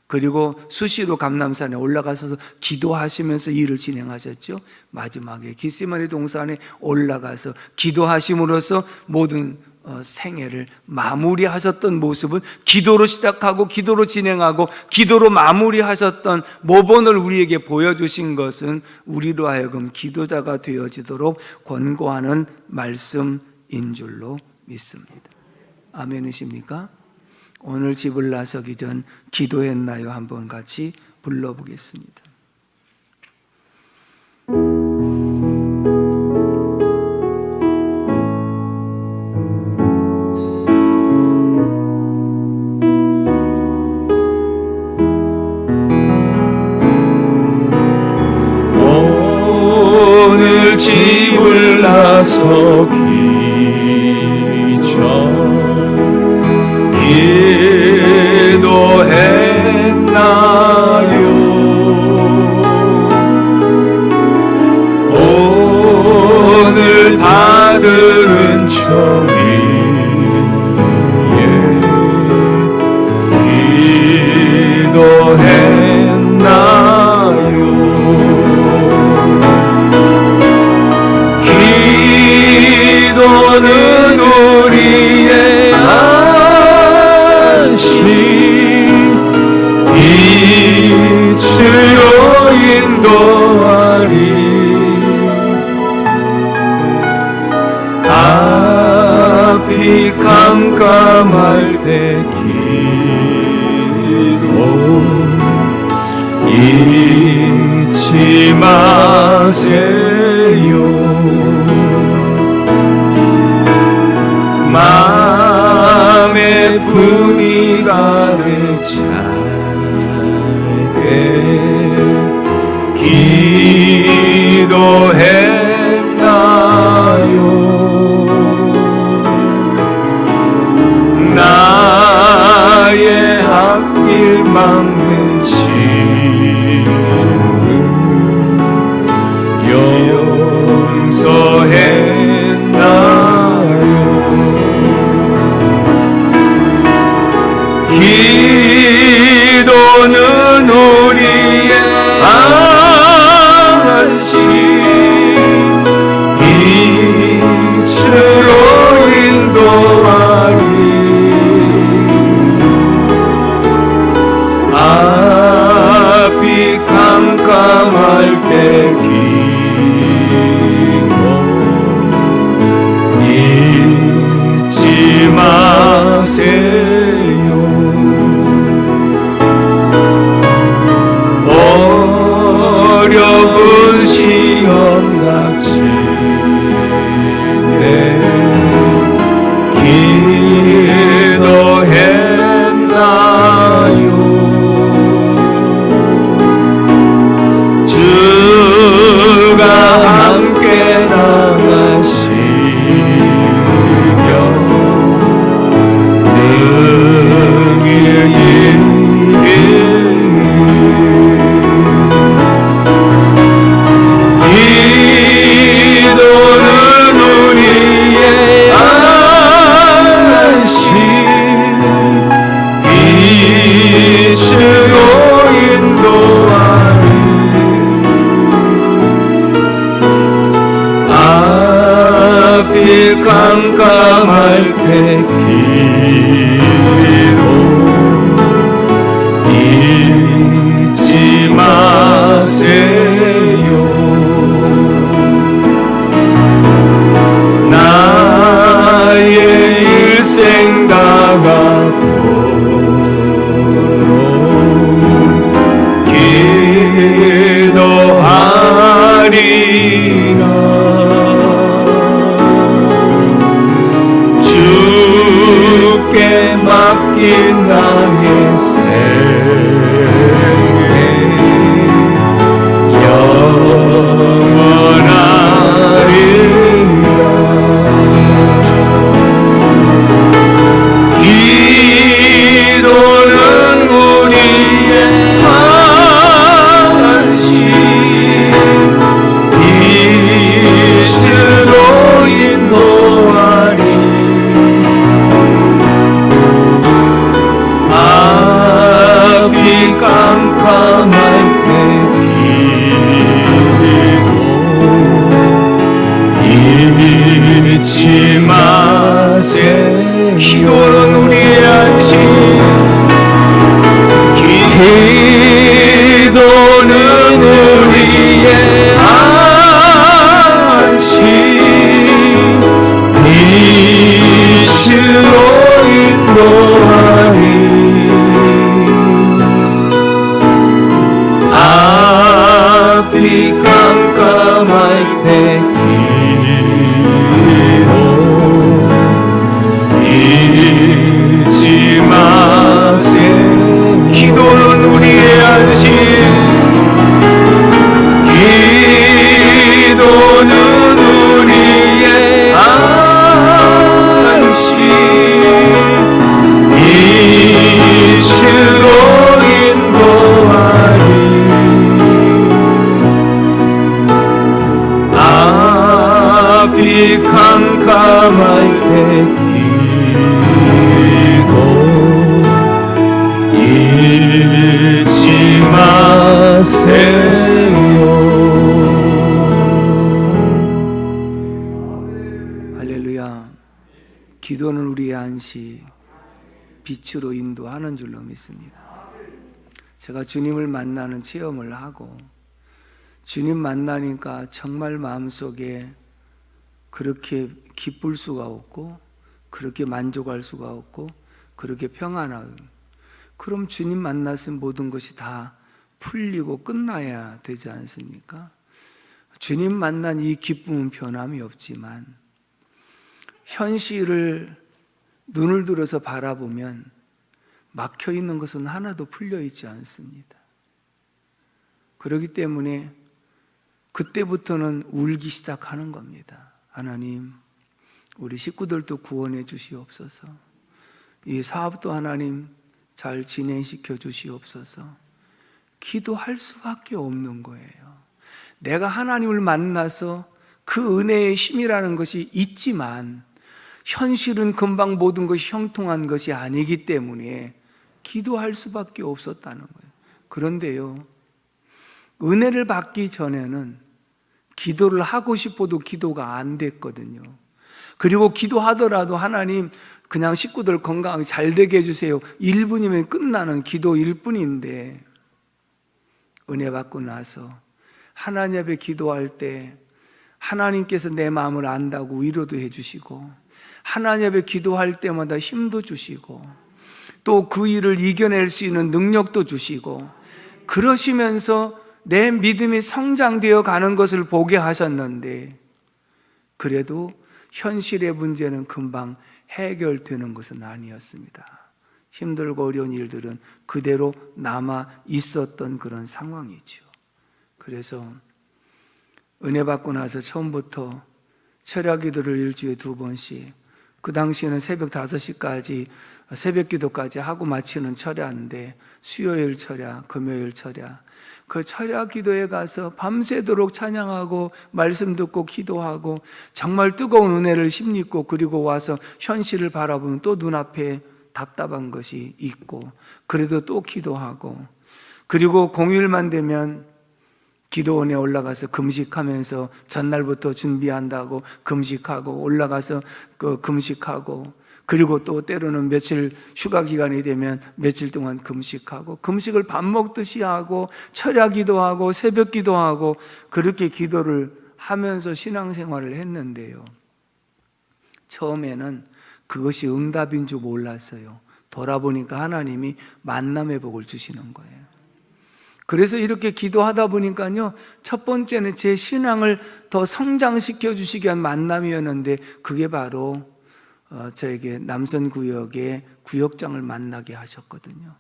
그리고 수시로 감람산에 올라가서 기도하시면서 일을 진행하셨죠. 마지막에 겟세마네 동산에 올라가서 기도하심으로써 모든 생애를 마무리하셨던 모습은 기도로 시작하고 기도로 진행하고 기도로 마무리하셨던 모본을 우리에게 보여주신 것은 우리로 하여금 기도자가 되어지도록 권고하는 말씀인 줄로 믿습니다. 아멘이십니까? 오늘 집을 나서기 전 기도했나요? 한번 같이 불러보겠습니다. 오늘 집을 나서기 전 기도했나요? 오늘 받은 은총 위에 기도했나요? 기도는 우리의 빛으로 인도하리. 앞이 깜깜할 때 기도 잊지 마세요. 마음의 품이 가득 차게 기도했나요? 나의 앞길 막는 친구 용서했나요? 기도는 우리의 안식 빛으로 인도하리. 앞이 깜깜할 때 기도 잊지 마세요. 어려운 시험 닥칠 때 기도했나요? 주가 함께 나가시며 능히 기도는 우리의 안식 빛으로 인도하리. 앞이 깜깜할 때 기도 잊지 마세요. 나의 일생 다가도록 기도하리라. 주께 맡긴 나의 생애 영원하리라. 기도는 우리의 안식 빛으로 인도하리. 앞이 깜깜할 때 기도 잊지 마세요. 기도는 우리의 안식, 기도는 우리의 안식, 빛으로 인도하리. 앞이 깜깜할 때 기도 잊지 마세요. 기도는 우리의 안식, 기도는 우리의 안식, 빛으로 인도하리. 앞이 깜깜할 때 잊지 마세요. 할렐루야. 기도는 우리의 안식, 빛으로 인도하는 줄로 믿습니다. 제가 주님을 만나는 체험을 하고 주님 만나니까 정말 마음속에 그렇게 기쁠 수가 없고 그렇게 만족할 수가 없고 그렇게 평안하고, 그럼 주님 만났으면 모든 것이 다 풀리고 끝나야 되지 않습니까? 주님 만난 이 기쁨은 변함이 없지만 현실을 눈을 들어서 바라보면 막혀 있는 것은 하나도 풀려 있지 않습니다. 그렇기 때문에 그때부터는 울기 시작하는 겁니다. 하나님, 우리 식구들도 구원해 주시옵소서. 이 사업도 하나님 잘 진행시켜 주시옵소서. 기도할 수밖에 없는 거예요. 내가 하나님을 만나서 그 은혜의 힘이라는 것이 있지만 현실은 금방 모든 것이 형통한 것이 아니기 때문에 기도할 수밖에 없었다는 거예요. 그런데요, 은혜를 받기 전에는 기도를 하고 싶어도 기도가 안 됐거든요. 그리고 기도하더라도 하나님 그냥 식구들 건강하게 잘 되게 해주세요, 1분이면 끝나는 기도일 뿐인데, 은혜 받고 나서 하나님 앞에 기도할 때 하나님께서 내 마음을 안다고 위로도 해주시고, 하나님 앞에 기도할 때마다 힘도 주시고, 또 그 일을 이겨낼 수 있는 능력도 주시고, 그러시면서 내 믿음이 성장되어 가는 것을 보게 하셨는데, 그래도 현실의 문제는 금방 해결되는 것은 아니었습니다. 힘들고 어려운 일들은 그대로 남아 있었던 그런 상황이죠. 그래서 은혜 받고 나서 처음부터 철야 기도를 일주일에 2번씩, 그 당시에는 새벽 5시까지 새벽 기도까지 하고 마치는 철야인데, 수요일 철야, 금요일 철야, 그 철야 기도에 가서 밤새도록 찬양하고 말씀 듣고 기도하고 정말 뜨거운 은혜를 힘입고, 그리고 와서 현실을 바라보면 또 눈앞에 답답한 것이 있고, 그래도 또 기도하고, 그리고 공휴일만 되면 기도원에 올라가서 금식하면서 전날부터 준비한다고 금식하고, 올라가서 그 금식하고, 그리고 또 때로는 며칠 휴가 기간이 되면 며칠 동안 금식하고, 금식을 밥 먹듯이 하고, 철야 기도하고, 새벽 기도하고, 그렇게 기도를 하면서 신앙생활을 했는데요, 처음에는 그것이 응답인 줄 몰랐어요. 돌아보니까 하나님이 만남의 복을 주시는 거예요. 그래서 이렇게 기도하다 보니까요, 첫 번째는 제 신앙을 더 성장시켜 주시기 위한 만남이었는데, 그게 바로 저에게 남선구역의 구역장을 만나게 하셨거든요.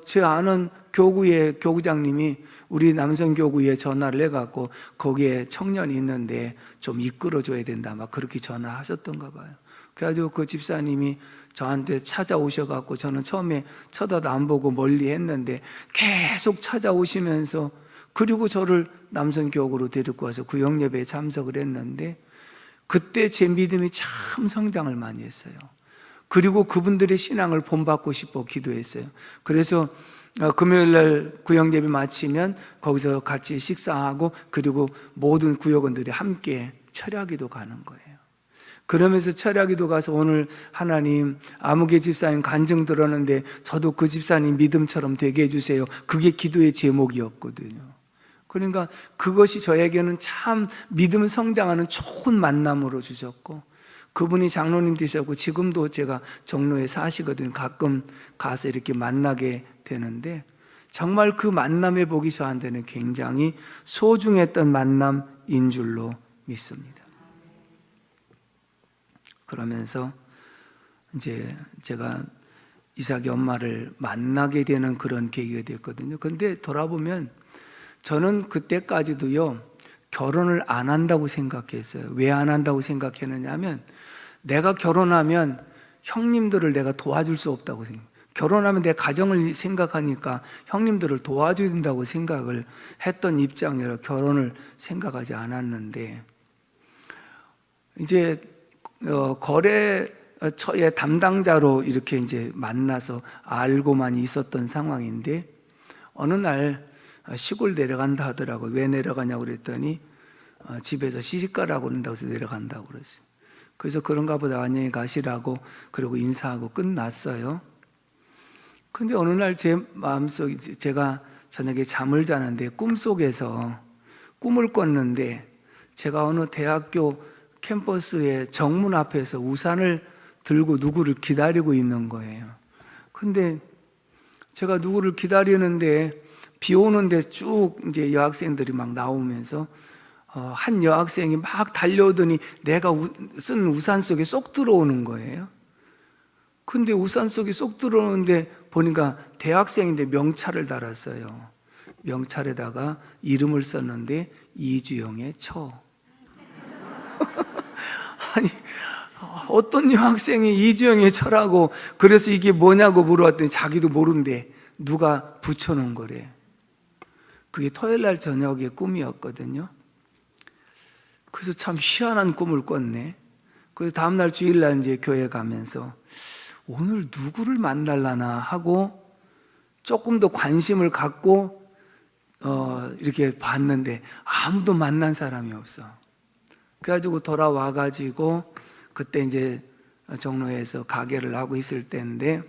제 아는 교구의 교구장님이 우리 남선교구에 전화를 해갖고 거기에 청년이 있는데 좀 이끌어줘야 된다, 막 그렇게 전화하셨던가 봐요. 그래가지고 그 집사님이 저한테 찾아오셔갖고, 저는 처음에 쳐다도 안 보고 멀리 했는데 계속 찾아오시면서, 그리고 저를 남선교구로 데리고 와서 구역예배에 참석을 했는데, 그때 제 믿음이 참 성장을 많이 했어요. 그리고 그분들의 신앙을 본받고 싶어 기도했어요. 그래서 금요일 날 구역 예배 마치면 거기서 같이 식사하고 그리고 모든 구역원들이 함께 철야기도 가는 거예요. 그러면서 철야기도 가서 오늘 하나님 아무개 집사님 간증 들었는데 저도 그 집사님 믿음처럼 되게 해주세요. 그게 기도의 제목이었거든요. 그러니까 그것이 저에게는 참 믿음 성장하는 좋은 만남으로 주셨고, 그분이 장로님 되셨고 지금도 제가 종로에 사시거든요. 가끔 가서 이렇게 만나게 되는데 정말 그 만남의 복이 저한테는 굉장히 소중했던 만남인 줄로 믿습니다. 그러면서 이제 제가 이삭이 엄마를 만나게 되는 그런 계기가 됐거든요. 그런데 돌아보면 저는 그때까지도요 결혼을 안 한다고 생각했어요. 왜 안 한다고 생각했느냐 하면 내가 결혼하면 형님들을 내가 도와줄 수 없다고 생각해요. 결혼하면 내 가정을 생각하니까 형님들을 도와줘야 된다고 생각을 했던 입장이라 결혼을 생각하지 않았는데, 이제 거래처의 담당자로 이렇게 이제 만나서 알고만 있었던 상황인데 어느 날 시골 내려간다 하더라고요. 왜 내려가냐고 그랬더니 집에서 시집가라고 그런다고 해서 내려간다고 그랬어요. 그래서 그런가 보다 안녕히 가시라고 그러고 인사하고 끝났어요. 근데 어느 날 제 마음속에 제가 저녁에 잠을 자는데 꿈속에서 꿈을 꿨는데 제가 어느 대학교 캠퍼스의 정문 앞에서 우산을 들고 누구를 기다리고 있는 거예요. 근데 제가 누구를 기다리는데 비 오는데 쭉 이제 여학생들이 막 나오면서 한 여학생이 막 달려오더니 내가 쓴 우산 속에 쏙 들어오는 거예요. 근데 우산 속에 쏙 들어오는데 보니까 대학생인데 명찰을 달았어요. 명찰에다가 이름을 썼는데 이주영의 처. 아니 어떤 여학생이 이주영의 처라고 그래서 이게 뭐냐고 물어봤더니 자기도 모른대. 누가 붙여놓은 거래. 그게 토요일 날 저녁의 꿈이었거든요. 그래서 참 희한한 꿈을 꿨네. 그래서 다음날 주일날 이제 교회 가면서 오늘 누구를 만날라나 하고 조금 더 관심을 갖고 이렇게 봤는데 아무도 만난 사람이 없어. 그래가지고 돌아와가지고 그때 이제 종로에서 가게를 하고 있을 때인데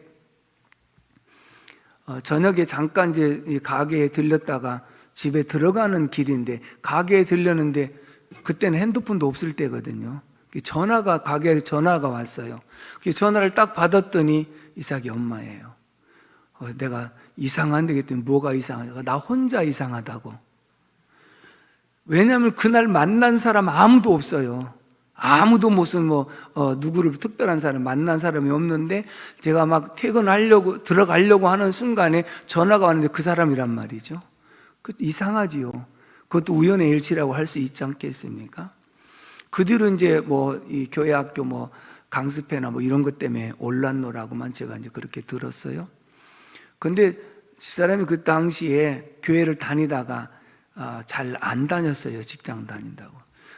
저녁에 잠깐 이제 이 가게에 들렸다가 집에 들어가는 길인데 가게에 들렸는데 그때는 핸드폰도 없을 때거든요. 전화가 가게에 전화가 왔어요. 그 전화를 딱 받았더니 이삭이 엄마예요. 내가 이상한데 그랬더니 뭐가 이상하냐고. 나 혼자 이상하다고. 왜냐하면 그날 만난 사람 아무도 없어요. 아무도 무슨 누구를 특별한 사람 만난 사람이 없는데 제가 막 퇴근하려고 들어가려고 하는 순간에 전화가 왔는데 그 사람이란 말이죠. 그 이상하지요. 그것도 우연의 일치라고 할 수 있지 않겠습니까? 그 뒤로 이제 이 교회 학교 강습회나 이런 것 때문에 올랐노라고만 제가 이제 그렇게 들었어요. 근데 집사람이 그 당시에 교회를 다니다가 잘 안 다녔어요. 직장 다닌다고.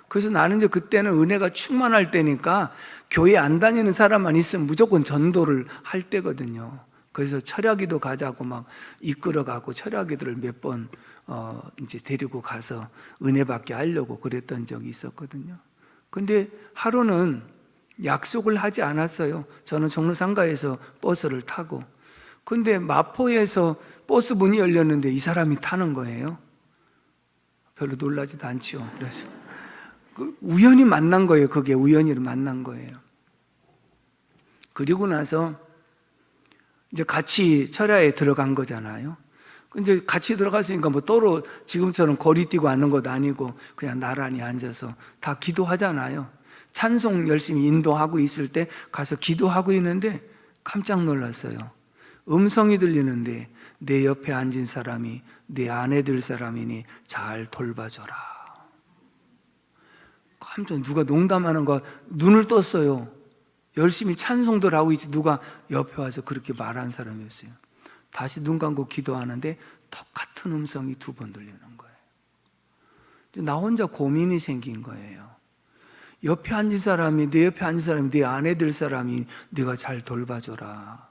그래서 나는 이제 그때는 은혜가 충만할 때니까 교회 안 다니는 사람만 있으면 무조건 전도를 할 때거든요. 그래서 철야기도 가자고 막 이끌어가고 철야기들을 몇 번 이제 데리고 가서 은혜 받게 하려고 그랬던 적이 있었거든요. 근데 하루는 약속을 하지 않았어요. 저는 종로상가에서 버스를 타고. 근데 마포에서 버스 문이 열렸는데 이 사람이 타는 거예요. 별로 놀라지도 않지요. 그래서 우연히 만난 거예요. 그게 우연히 만난 거예요. 그리고 나서 이제 같이 철야에 들어간 거잖아요. 이제 같이 들어갔으니까 따로 지금처럼 거리 뛰고 앉는 것도 아니고 그냥 나란히 앉아서 다 기도하잖아요. 찬송 열심히 인도하고 있을 때 가서 기도하고 있는데 깜짝 놀랐어요. 음성이 들리는데 내 옆에 앉은 사람이 내 아내 될 사람이니 잘 돌봐줘라. 깜짝 누가 농담하는 거 눈을 떴어요. 열심히 찬송들 하고 있지 누가 옆에 와서 그렇게 말한 사람이 없어요. 다시 눈 감고 기도하는데 똑같은 음성이 2번 들리는 거예요. 나 혼자 고민이 생긴 거예요. 옆에 앉은 사람이, 내 옆에 앉은 사람이, 내 아내 될 사람이 네가 잘 돌봐줘라.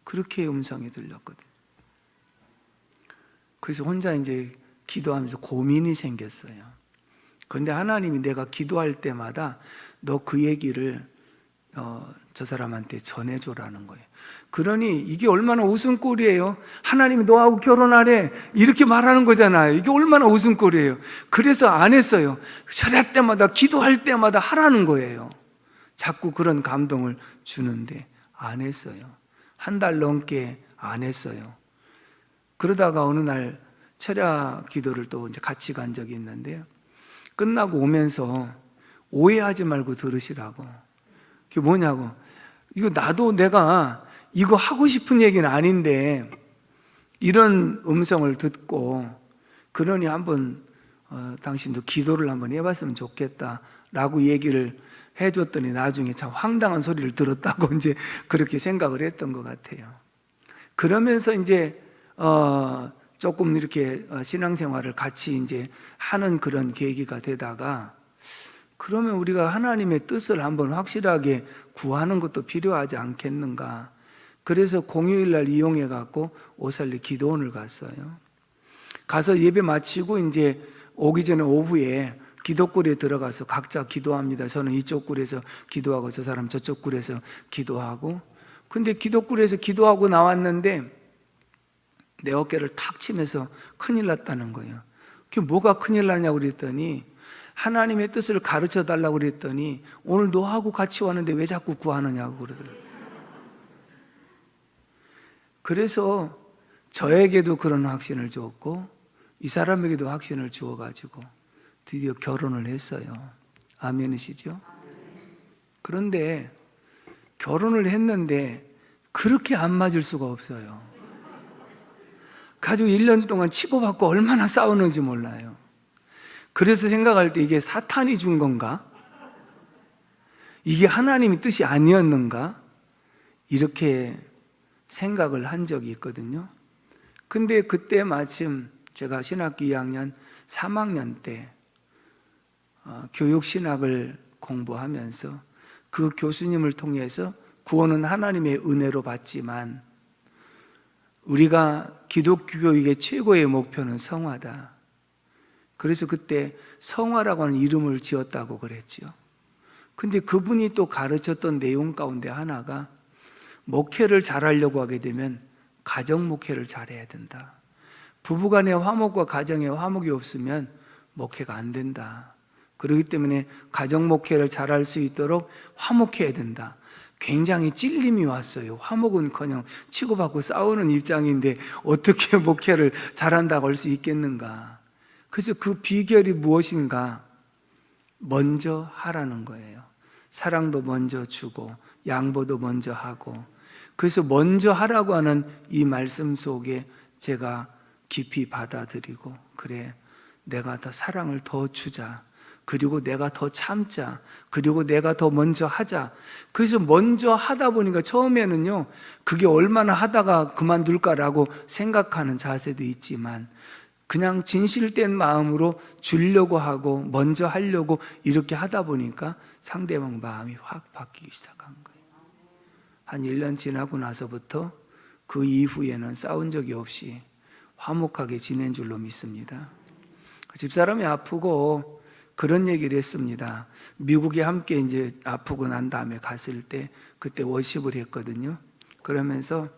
그렇게 음성이 들렸거든. 그래서 혼자 이제 기도하면서 고민이 생겼어요. 그런데 하나님이 내가 기도할 때마다 너 그 얘기를 저 사람한테 전해줘라는 거예요. 그러니 이게 얼마나 웃음꼴이에요. 하나님이 너하고 결혼하래 이렇게 말하는 거잖아요. 이게 얼마나 웃음꼴이에요. 그래서 안 했어요. 절할 때마다, 기도할 때마다 하라는 거예요. 자꾸 그런 감동을 주는데 안 했어요. 한 달 넘게 안 했어요. 그러다가 어느 날 철야 기도를 또 이제 같이 간 적이 있는데요. 끝나고 오면서 오해하지 말고 들으시라고. 그게 뭐냐고. 이거 나도 내가 이거 하고 싶은 얘기는 아닌데 이런 음성을 듣고, 그러니 한번 당신도 기도를 한번 해봤으면 좋겠다라고 얘기를 해줬더니 나중에 참 황당한 소리를 들었다고 이제 그렇게 생각을 했던 것 같아요. 그러면서 이제 조금 이렇게 신앙생활을 같이 이제 하는 그런 계기가 되다가, 그러면 우리가 하나님의 뜻을 한번 확실하게 구하는 것도 필요하지 않겠는가. 그래서 공휴일날 이용해 갖고 오살리 기도원을 갔어요. 가서 예배 마치고 이제 오기 전에 오후에 기도굴에 들어가서 각자 기도합니다. 저는 이쪽 굴에서 기도하고 저 사람 저쪽 굴에서 기도하고. 근데 기도굴에서 기도하고 나왔는데 내 어깨를 탁 치면서 큰일 났다는 거예요. 그게 뭐가 큰일 나냐고 그랬더니, 하나님의 뜻을 가르쳐 달라고 그랬더니 오늘 너하고 같이 왔는데 왜 자꾸 구하느냐고 그러더라고요. 그래서 저에게도 그런 확신을 주었고 이 사람에게도 확신을 주어가지고 드디어 결혼을 했어요. 아멘이시죠? 그런데 결혼을 했는데 그렇게 안 맞을 수가 없어요. 가지고 1년 동안 치고받고 얼마나 싸우는지 몰라요. 그래서 생각할 때 이게 사탄이 준 건가? 이게 하나님의 뜻이 아니었는가? 이렇게 생각을 한 적이 있거든요. 근데 그때 마침 제가 신학기 2학년 3학년 때 교육신학을 공부하면서 그 교수님을 통해서 구원은 하나님의 은혜로 받지만 우리가 기독교 교육의 최고의 목표는 성화다. 그래서 그때 성화라고 하는 이름을 지었다고 그랬죠. 근데 그분이 또 가르쳤던 내용 가운데 하나가 목회를 잘하려고 하게 되면 가정 목회를 잘해야 된다. 부부간의 화목과 가정의 화목이 없으면 목회가 안 된다. 그렇기 때문에 가정 목회를 잘할 수 있도록 화목해야 된다. 굉장히 찔림이 왔어요. 화목은커녕 치고받고 싸우는 입장인데 어떻게 목회를 잘한다고 할 수 있겠는가. 그래서 그 비결이 무엇인가? 먼저 하라는 거예요. 사랑도 먼저 주고 양보도 먼저 하고. 그래서 먼저 하라고 하는 이 말씀 속에 제가 깊이 받아들이고, 그래, 내가 더 사랑을 더 주자. 그리고 내가 더 참자. 그리고 내가 더 먼저 하자. 그래서 먼저 하다 보니까 처음에는요, 그게 얼마나 하다가 그만둘까라고 생각하는 자세도 있지만 그냥 진실된 마음으로 주려고 하고 먼저 하려고 이렇게 하다 보니까 상대방 마음이 확 바뀌기 시작한 거예요. 한 1년 지나고 나서부터 그 이후에는 싸운 적이 없이 화목하게 지낸 줄로 믿습니다. 집사람이 아프고 그런 얘기를 했습니다. 미국에 함께 이제 아프고 난 다음에 갔을 때 그때 워십을 했거든요. 그러면서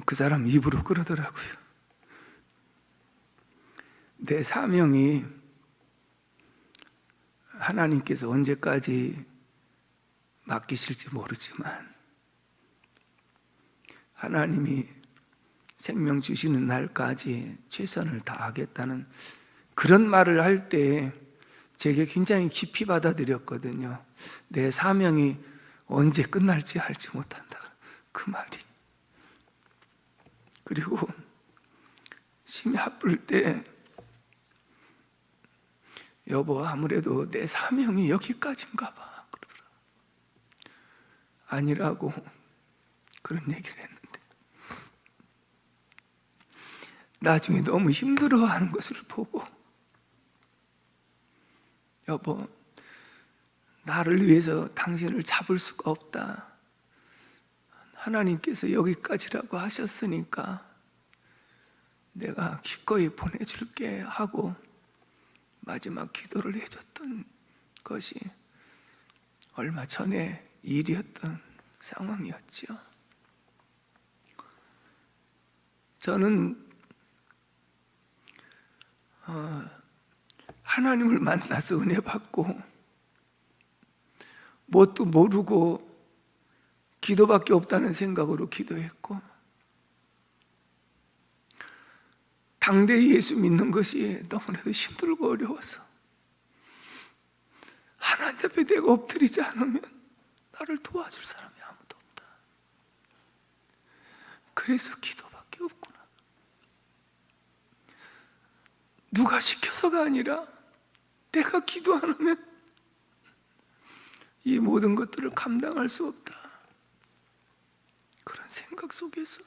그 사람 입으로 그러더라고요. 내 사명이 하나님께서 언제까지 맡기실지 모르지만 하나님이 생명 주시는 날까지 최선을 다하겠다는 그런 말을 할 때 제게 굉장히 깊이 받아들였거든요. 내 사명이 언제 끝날지 알지 못한다. 그 말이. 그리고 심히 아플 때 여보 아무래도 내 사명이 여기까지인가 봐 그러더라. 아니라고 그런 얘기를 했는데 나중에 너무 힘들어하는 것을 보고 여보, 나를 위해서 당신을 잡을 수가 없다. 하나님께서 여기까지라고 하셨으니까 내가 기꺼이 보내줄게 하고 마지막 기도를 해줬던 것이 얼마 전에 일이었던 상황이었죠. 저는 하나님을 만나서 은혜 받고 뭣도 모르고 기도밖에 없다는 생각으로 기도했고, 당대 예수 믿는 것이 너무나도 힘들고 어려워서 하나님 앞에 내가 엎드리지 않으면 나를 도와줄 사람이 아무도 없다. 그래서 기도밖에 없구나. 누가 시켜서가 아니라 내가 기도 안 하면 이 모든 것들을 감당할 수 없다. 그런 생각 속에서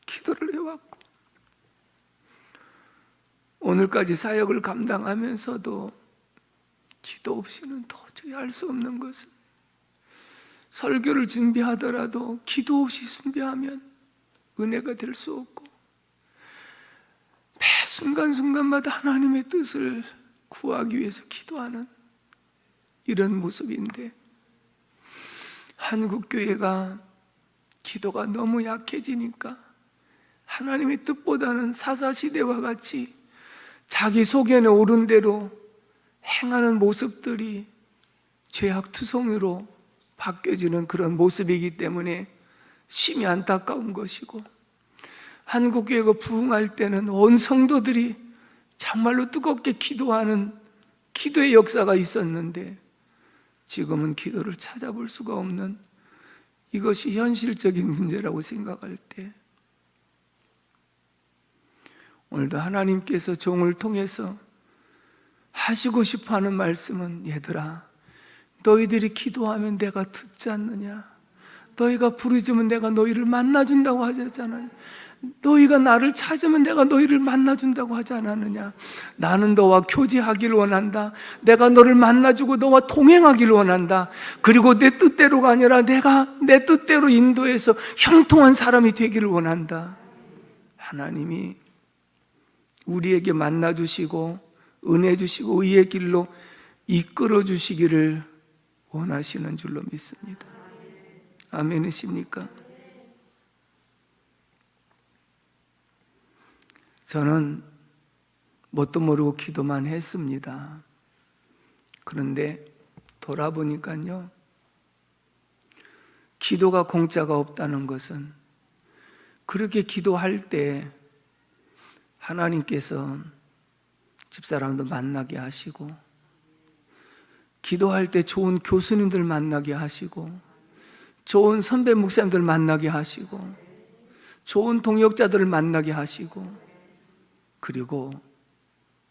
기도를 해왔고, 오늘까지 사역을 감당하면서도 기도 없이는 도저히 할 수 없는 것은, 설교를 준비하더라도 기도 없이 준비하면 은혜가 될 수 없고, 매 순간순간마다 하나님의 뜻을 구하기 위해서 기도하는 이런 모습인데, 한국교회가 기도가 너무 약해지니까 하나님의 뜻보다는 사사시대와 같이 자기 속에는 옳은 대로 행하는 모습들이 죄악투성이로 바뀌어지는 그런 모습이기 때문에 심히 안타까운 것이고, 한국교회가 부흥할 때는 온 성도들이 정말로 뜨겁게 기도하는 기도의 역사가 있었는데, 지금은 기도를 찾아볼 수가 없는 이것이 현실적인 문제라고 생각할 때, 오늘도 하나님께서 종을 통해서 하시고 싶어하는 말씀은, 얘들아, 너희들이 기도하면 내가 듣지 않느냐? 너희가 부르짖으면 내가 너희를 만나준다고 하지 않았느냐? 너희가 나를 찾으면 내가 너희를 만나준다고 하지 않았느냐? 나는 너와 교제하기를 원한다. 내가 너를 만나주고 너와 동행하기를 원한다. 그리고 내 뜻대로가 아니라 내가 내 뜻대로 인도해서 형통한 사람이 되기를 원한다. 하나님이 우리에게 만나주시고 은혜 주시고 의의 길로 이끌어 주시기를 원하시는 줄로 믿습니다. 아멘이십니까? 저는 뭣도 모르고 기도만 했습니다. 그런데 돌아보니까요, 기도가 공짜가 없다는 것은, 그렇게 기도할 때 하나님께서 집사람도 만나게 하시고, 기도할 때 좋은 교수님들 만나게 하시고, 좋은 선배 목사님들 만나게 하시고, 좋은 동역자들을 만나게 하시고, 그리고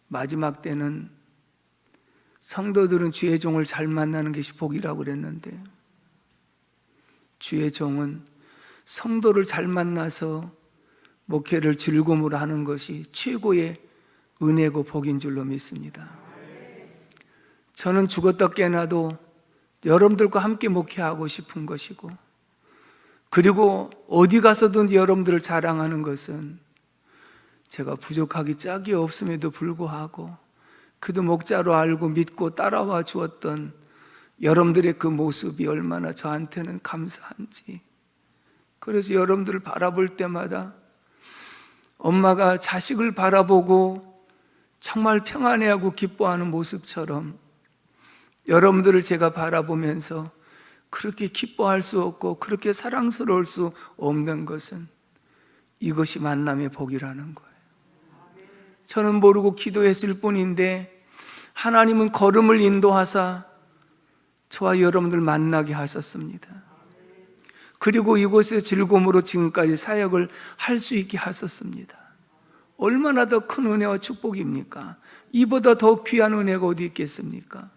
마지막 때는 성도들은 주의 종을 잘 만나는 것이 복이라고 그랬는데, 주의 종은 성도를 잘 만나서 목회를 즐거움으로 하는 것이 최고의 은혜고 복인 줄로 믿습니다. 저는 죽었다 깨나도 여러분들과 함께 목회하고 싶은 것이고, 그리고 어디 가서든지 여러분들을 자랑하는 것은, 제가 부족하기 짝이 없음에도 불구하고 그도 목자로 알고 믿고 따라와 주었던 여러분들의 그 모습이 얼마나 저한테는 감사한지. 그래서 여러분들을 바라볼 때마다 엄마가 자식을 바라보고 정말 평안해하고 기뻐하는 모습처럼 여러분들을 제가 바라보면서 그렇게 기뻐할 수 없고 그렇게 사랑스러울 수 없는 것은, 이것이 만남의 복이라는 거예요. 저는 모르고 기도했을 뿐인데 하나님은 걸음을 인도하사 저와 여러분들 만나게 하셨습니다. 그리고 이곳에 즐거움으로 지금까지 사역을 할 수 있게 하셨습니다. 얼마나 더 큰 은혜와 축복입니까? 이보다 더 귀한 은혜가 어디 있겠습니까?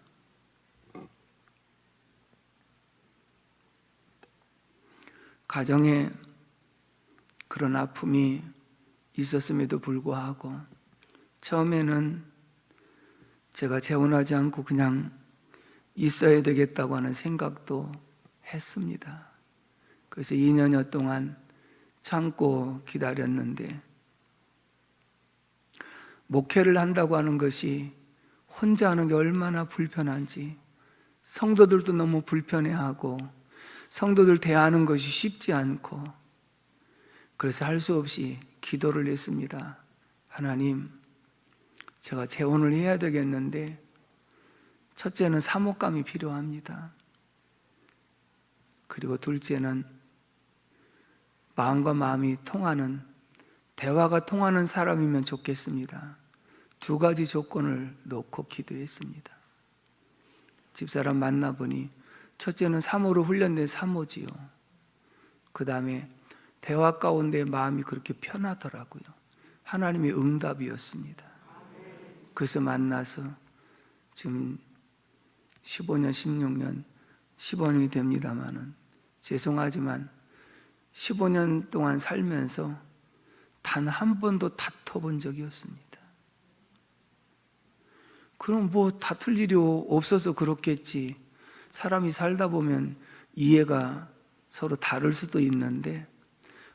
가정에 그런 아픔이 있었음에도 불구하고 처음에는 제가 재혼하지 않고 그냥 있어야 되겠다고 하는 생각도 했습니다. 그래서 2년여 동안 참고 기다렸는데, 목회를 한다고 하는 것이 혼자 하는 게 얼마나 불편한지, 성도들도 너무 불편해하고 성도들 대하는 것이 쉽지 않고, 그래서 할 수 없이 기도를 했습니다. 하나님, 제가 재혼을 해야 되겠는데 첫째는 사목감이 필요합니다. 그리고 둘째는 마음과 마음이 통하는, 대화가 통하는 사람이면 좋겠습니다. 두 가지 조건을 놓고 기도했습니다. 집사람 만나보니 첫째는 사모로 훈련된 사모지요. 그 다음에 대화 가운데 마음이 그렇게 편하더라고요. 하나님의 응답이었습니다. 그래서 만나서 지금 15년, 16년, 15년이 됩니다마는, 죄송하지만 15년 동안 살면서 단 한 번도 다퉈본 적이 없습니다. 그럼 뭐 다툴 일이 없어서 그렇겠지. 사람이 살다 보면 이해가 서로 다를 수도 있는데,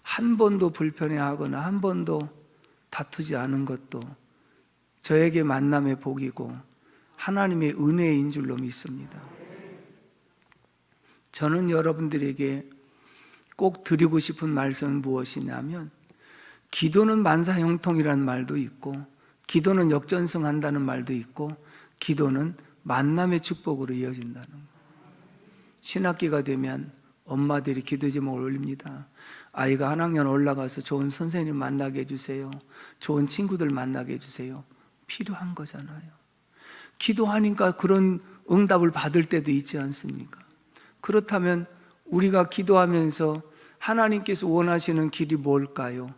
한 번도 불편해하거나 한 번도 다투지 않은 것도 저에게 만남의 복이고 하나님의 은혜인 줄로 믿습니다. 저는 여러분들에게 꼭 드리고 싶은 말씀은 무엇이냐면, 기도는 만사형통이라는 말도 있고, 기도는 역전승한다는 말도 있고, 기도는 만남의 축복으로 이어진다는 거. 신학기가 되면 엄마들이 기도 제목을 올립니다. 아이가 한 학년 올라가서 좋은 선생님 만나게 해주세요. 좋은 친구들 만나게 해주세요. 필요한 거잖아요. 기도하니까 그런 응답을 받을 때도 있지 않습니까? 그렇다면 우리가 기도하면서 하나님께서 원하시는 길이 뭘까요?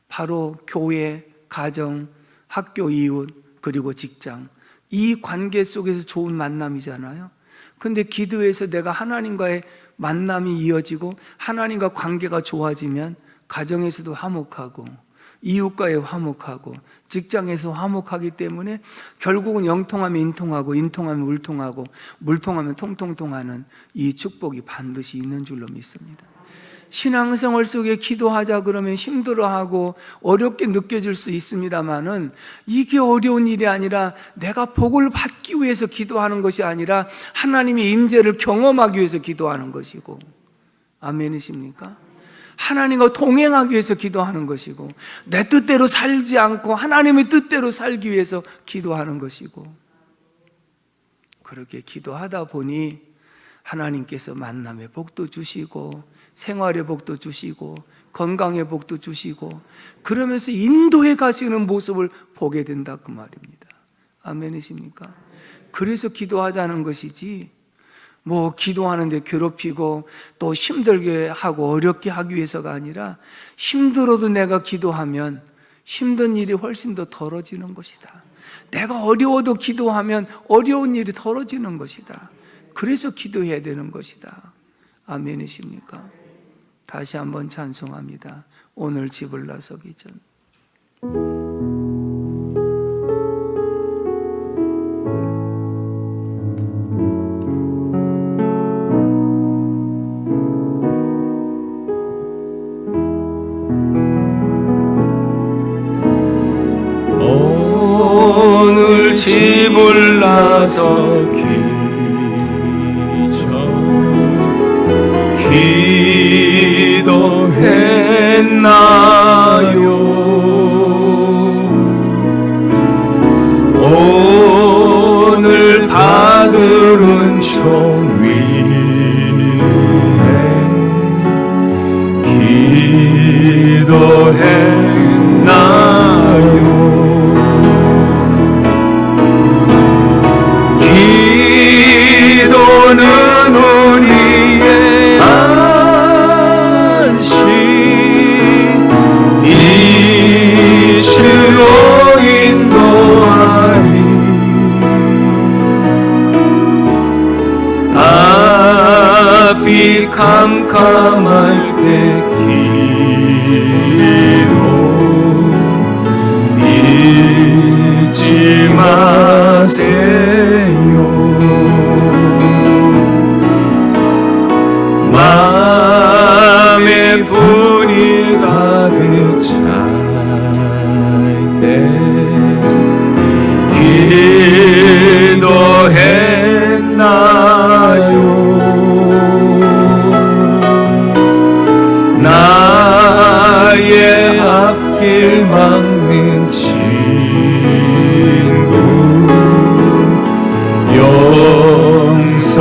바로 교회, 가정, 학교, 이웃, 그리고 직장, 이 관계 속에서 좋은 만남이잖아요. 근데 기도에서 내가 하나님과의 만남이 이어지고 하나님과 관계가 좋아지면 가정에서도 화목하고 이웃과의 화목하고 직장에서 화목하기 때문에 결국은 영통하면 인통하고 인통하면 물통하고 물통하면 통통통하는 이 축복이 반드시 있는 줄로 믿습니다. 신앙생활 속에 기도하자 그러면 힘들어하고 어렵게 느껴질 수 있습니다만은, 이게 어려운 일이 아니라 내가 복을 받기 위해서 기도하는 것이 아니라 하나님의 임재를 경험하기 위해서 기도하는 것이고, 아멘이십니까? 하나님과 동행하기 위해서 기도하는 것이고, 내 뜻대로 살지 않고 하나님의 뜻대로 살기 위해서 기도하는 것이고, 그렇게 기도하다 보니 하나님께서 만남의 복도 주시고 생활의 복도 주시고 건강의 복도 주시고, 그러면서 인도해 가시는 모습을 보게 된다 그 말입니다. 아멘이십니까? 그래서 기도하자는 것이지, 뭐 기도하는데 괴롭히고 또 힘들게 하고 어렵게 하기 위해서가 아니라, 힘들어도 내가 기도하면 힘든 일이 훨씬 더 덜어지는 것이다. 내가 어려워도 기도하면 어려운 일이 덜어지는 것이다. 그래서 기도해야 되는 것이다. 아멘이십니까? 다시 한번 찬송합니다. 오늘 집을 나서기 전. 오늘 집을 나서기 전 기도했나요? 오늘 받을 은총 위에 기도했나요? 기도는 우리의 안식, 이시로 인도하리. 앞이 캄캄할 때 기도 잊지 마세요. 마음에 분이 가득 찰 때 기도했나요? 나의 앞길 막는 친구 용서했나요?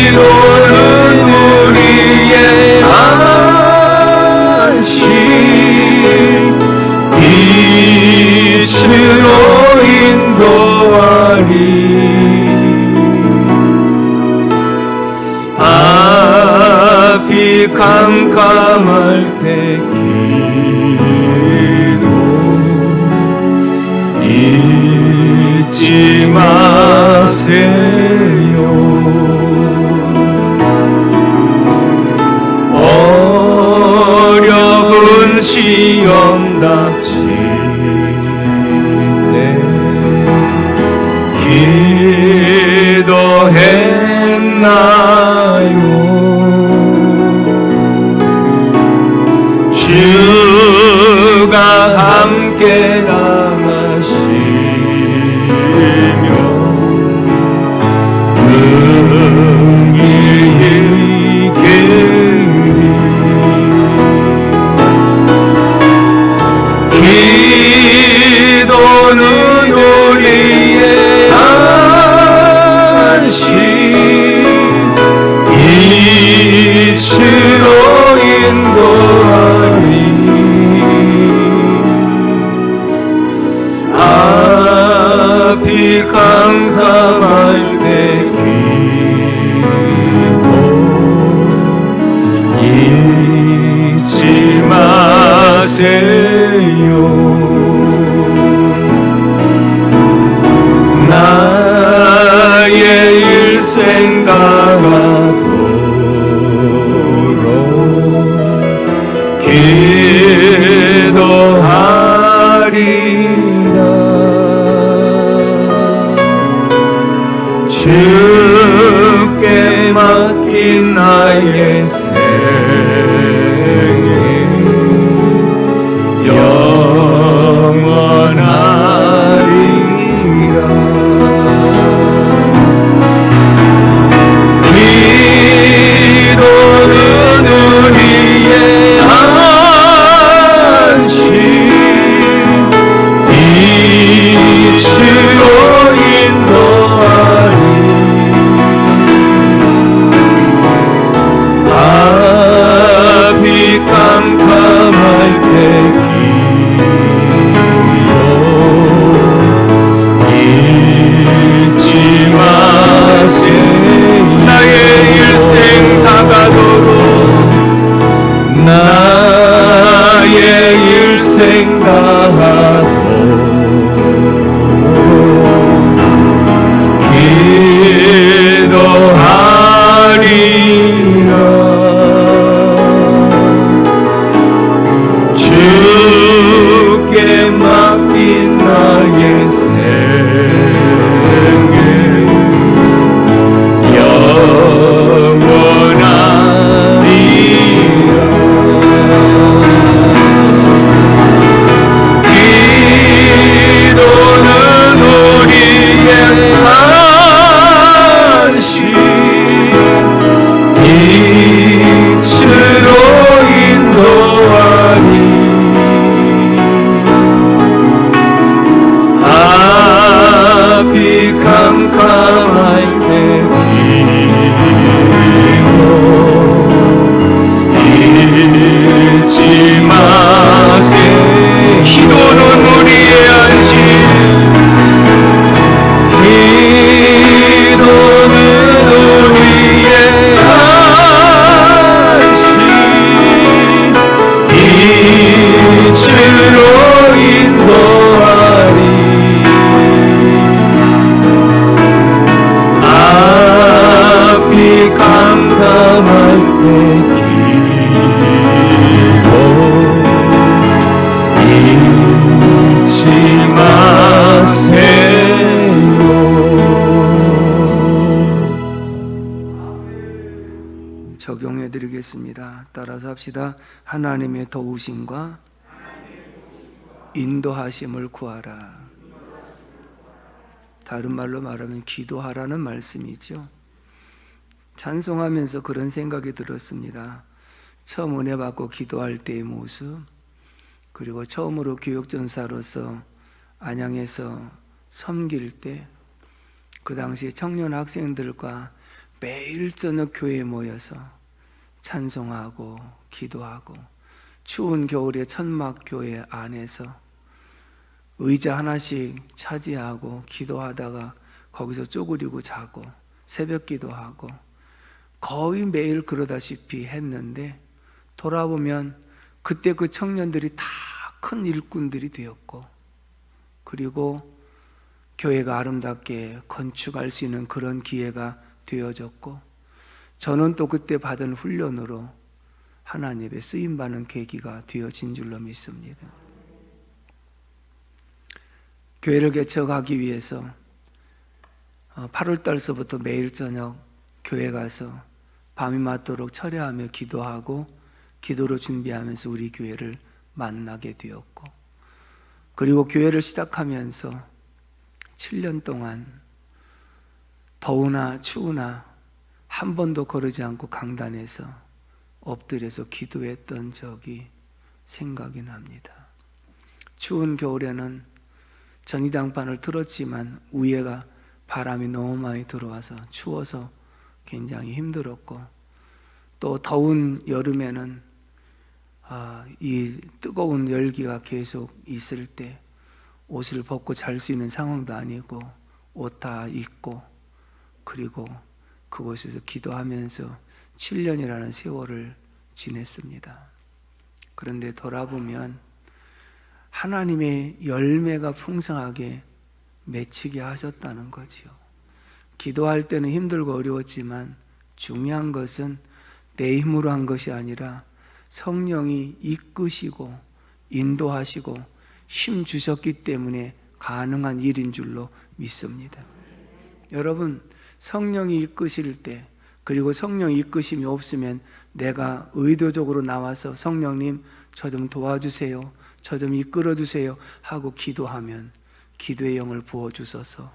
기도는 우리의 안식 빛으로 인도하리. 앞이 캄캄할 때 기도 잊지 마세요. 어려운 시험 닥칠 때 기도했나요? 주가 함께 나가시며 능히 이기리. 기도는 우리의 안식 빛으로 인도하리. 앞이 캄캄할 때 기도 잊지 마세요. 나의 일생 다가도록 기도하리라. 주께 맡긴 나의 생애 영원하리라. 기도는 우리의 안식 빛으로 인도하리. 앞이 캄캄할 때 기도 잊지 마세요. 나의 일생 다가도록 나의 일생 다가도록 기도하리라. 주께 맡긴 나의 생애 영원하리라. 기도는 우리의 안식 빛으로 인도하리. 앞이 캄캄할 때 기도 잊지 마세요. 기도는 우리의 안식 기도는 우리의 안식 빛으로 인도하리. 읽겠습니다. 따라서 합시다. 하나님의 도우심과 인도하심을 구하라. 다른 말로 말하면 기도하라는 말씀이죠. 찬송하면서 그런 생각이 들었습니다. 처음 은혜 받고 기도할 때의 모습, 그리고 처음으로 교육전사로서 안양에서 섬길 때 그 당시 청년 학생들과 매일 저녁 교회에 모여서 찬송하고 기도하고, 추운 겨울에 천막 교회 안에서 의자 하나씩 차지하고 기도하다가 거기서 쪼그리고 자고 새벽 기도하고 거의 매일 그러다시피 했는데, 돌아보면 그때 그 청년들이 다 큰 일꾼들이 되었고, 그리고 교회가 아름답게 건축할 수 있는 그런 기회가 되어졌고, 저는 또 그때 받은 훈련으로 하나님의 쓰임받는 계기가 되어진 줄로 믿습니다. 교회를 개척하기 위해서 8월 달서부터 매일 저녁 교회 가서 밤이 맞도록 철야하며 기도하고 기도로 준비하면서 우리 교회를 만나게 되었고, 그리고 교회를 시작하면서 7년 동안 더우나 추우나 한 번도 거르지 않고 강단에서 엎드려서 기도했던 적이 생각이 납니다. 추운 겨울에는 전기장판을 틀었지만 위에가 바람이 너무 많이 들어와서 추워서 굉장히 힘들었고, 또 더운 여름에는 이 뜨거운 열기가 계속 있을 때 옷을 벗고 잘 수 있는 상황도 아니고 옷 다 입고, 그리고 그곳에서 기도하면서 7년이라는 세월을 지냈습니다. 그런데 돌아보면 하나님의 열매가 풍성하게 맺히게 하셨다는 거지요. 기도할 때는 힘들고 어려웠지만 중요한 것은 내 힘으로 한 것이 아니라 성령이 이끄시고 인도하시고 힘 주셨기 때문에 가능한 일인 줄로 믿습니다. 여러분, 성령이 이끄실 때, 그리고 성령 이끄심이 없으면 내가 의도적으로 나와서 성령님 저 좀 도와주세요, 저 좀 이끌어 주세요 하고 기도하면 기도의 영을 부어주셔서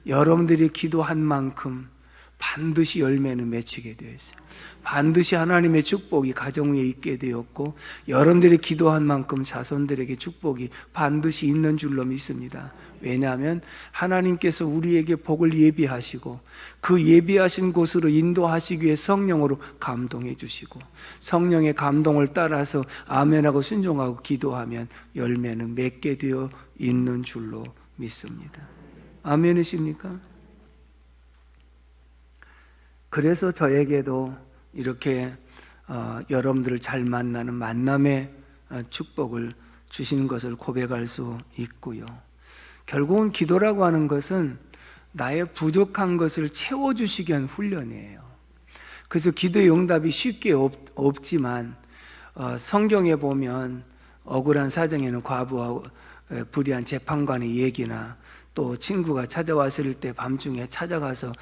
여러분들이 기도한 만큼 반드시 열매는 맺히게 되어 있어요. 반드시 하나님의 축복이 가정 위에 있게 되었고, 여러분들이 기도한 만큼 자손들에게 축복이 반드시 있는 줄로 믿습니다. 왜냐하면 하나님께서 우리에게 복을 예비하시고 그 예비하신 곳으로 인도하시기 위해 성령으로 감동해 주시고, 성령의 감동을 따라서 아멘하고 순종하고 기도하면 열매는 맺게 되어 있는 줄로 믿습니다. 아멘이십니까? 그래서 저에게도 이렇게 여러분들을 잘 만나는 만남의 축복을 주신 것을 고백할 수 있고요. 결국은 기도라고 하는 것은 나의 부족한 것을 채워주시기 위한 훈련이에요. 그래서 기도의 응답이 쉽게 없지만 성경에 보면 억울한 사정에는 과부와 불의한 재판관의 얘기나, 또 친구가 찾아왔을 때 밤중에 찾아가서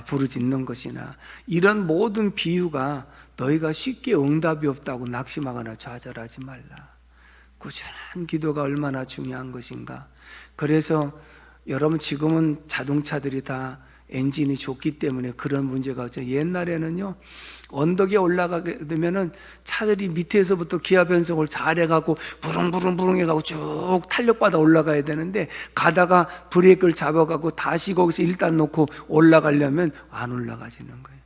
부르짖는 것이나, 이런 모든 비유가 너희가 쉽게 응답이 없다고 낙심하거나 좌절하지 말라. 꾸준한 기도가 얼마나 중요한 것인가. 그래서 여러분, 지금은 자동차들이 다 엔진이 좋기 때문에 그런 문제가 없죠. 옛날에는요, 언덕에 올라가게 되면은 차들이 밑에서부터 기아 변속을 잘해갖고 부릉부릉 해가고 쭉 탄력받아 올라가야 되는데, 가다가 브레이크를 잡아가고 다시 거기서 일단 놓고 올라가려면 안 올라가지는 거예요.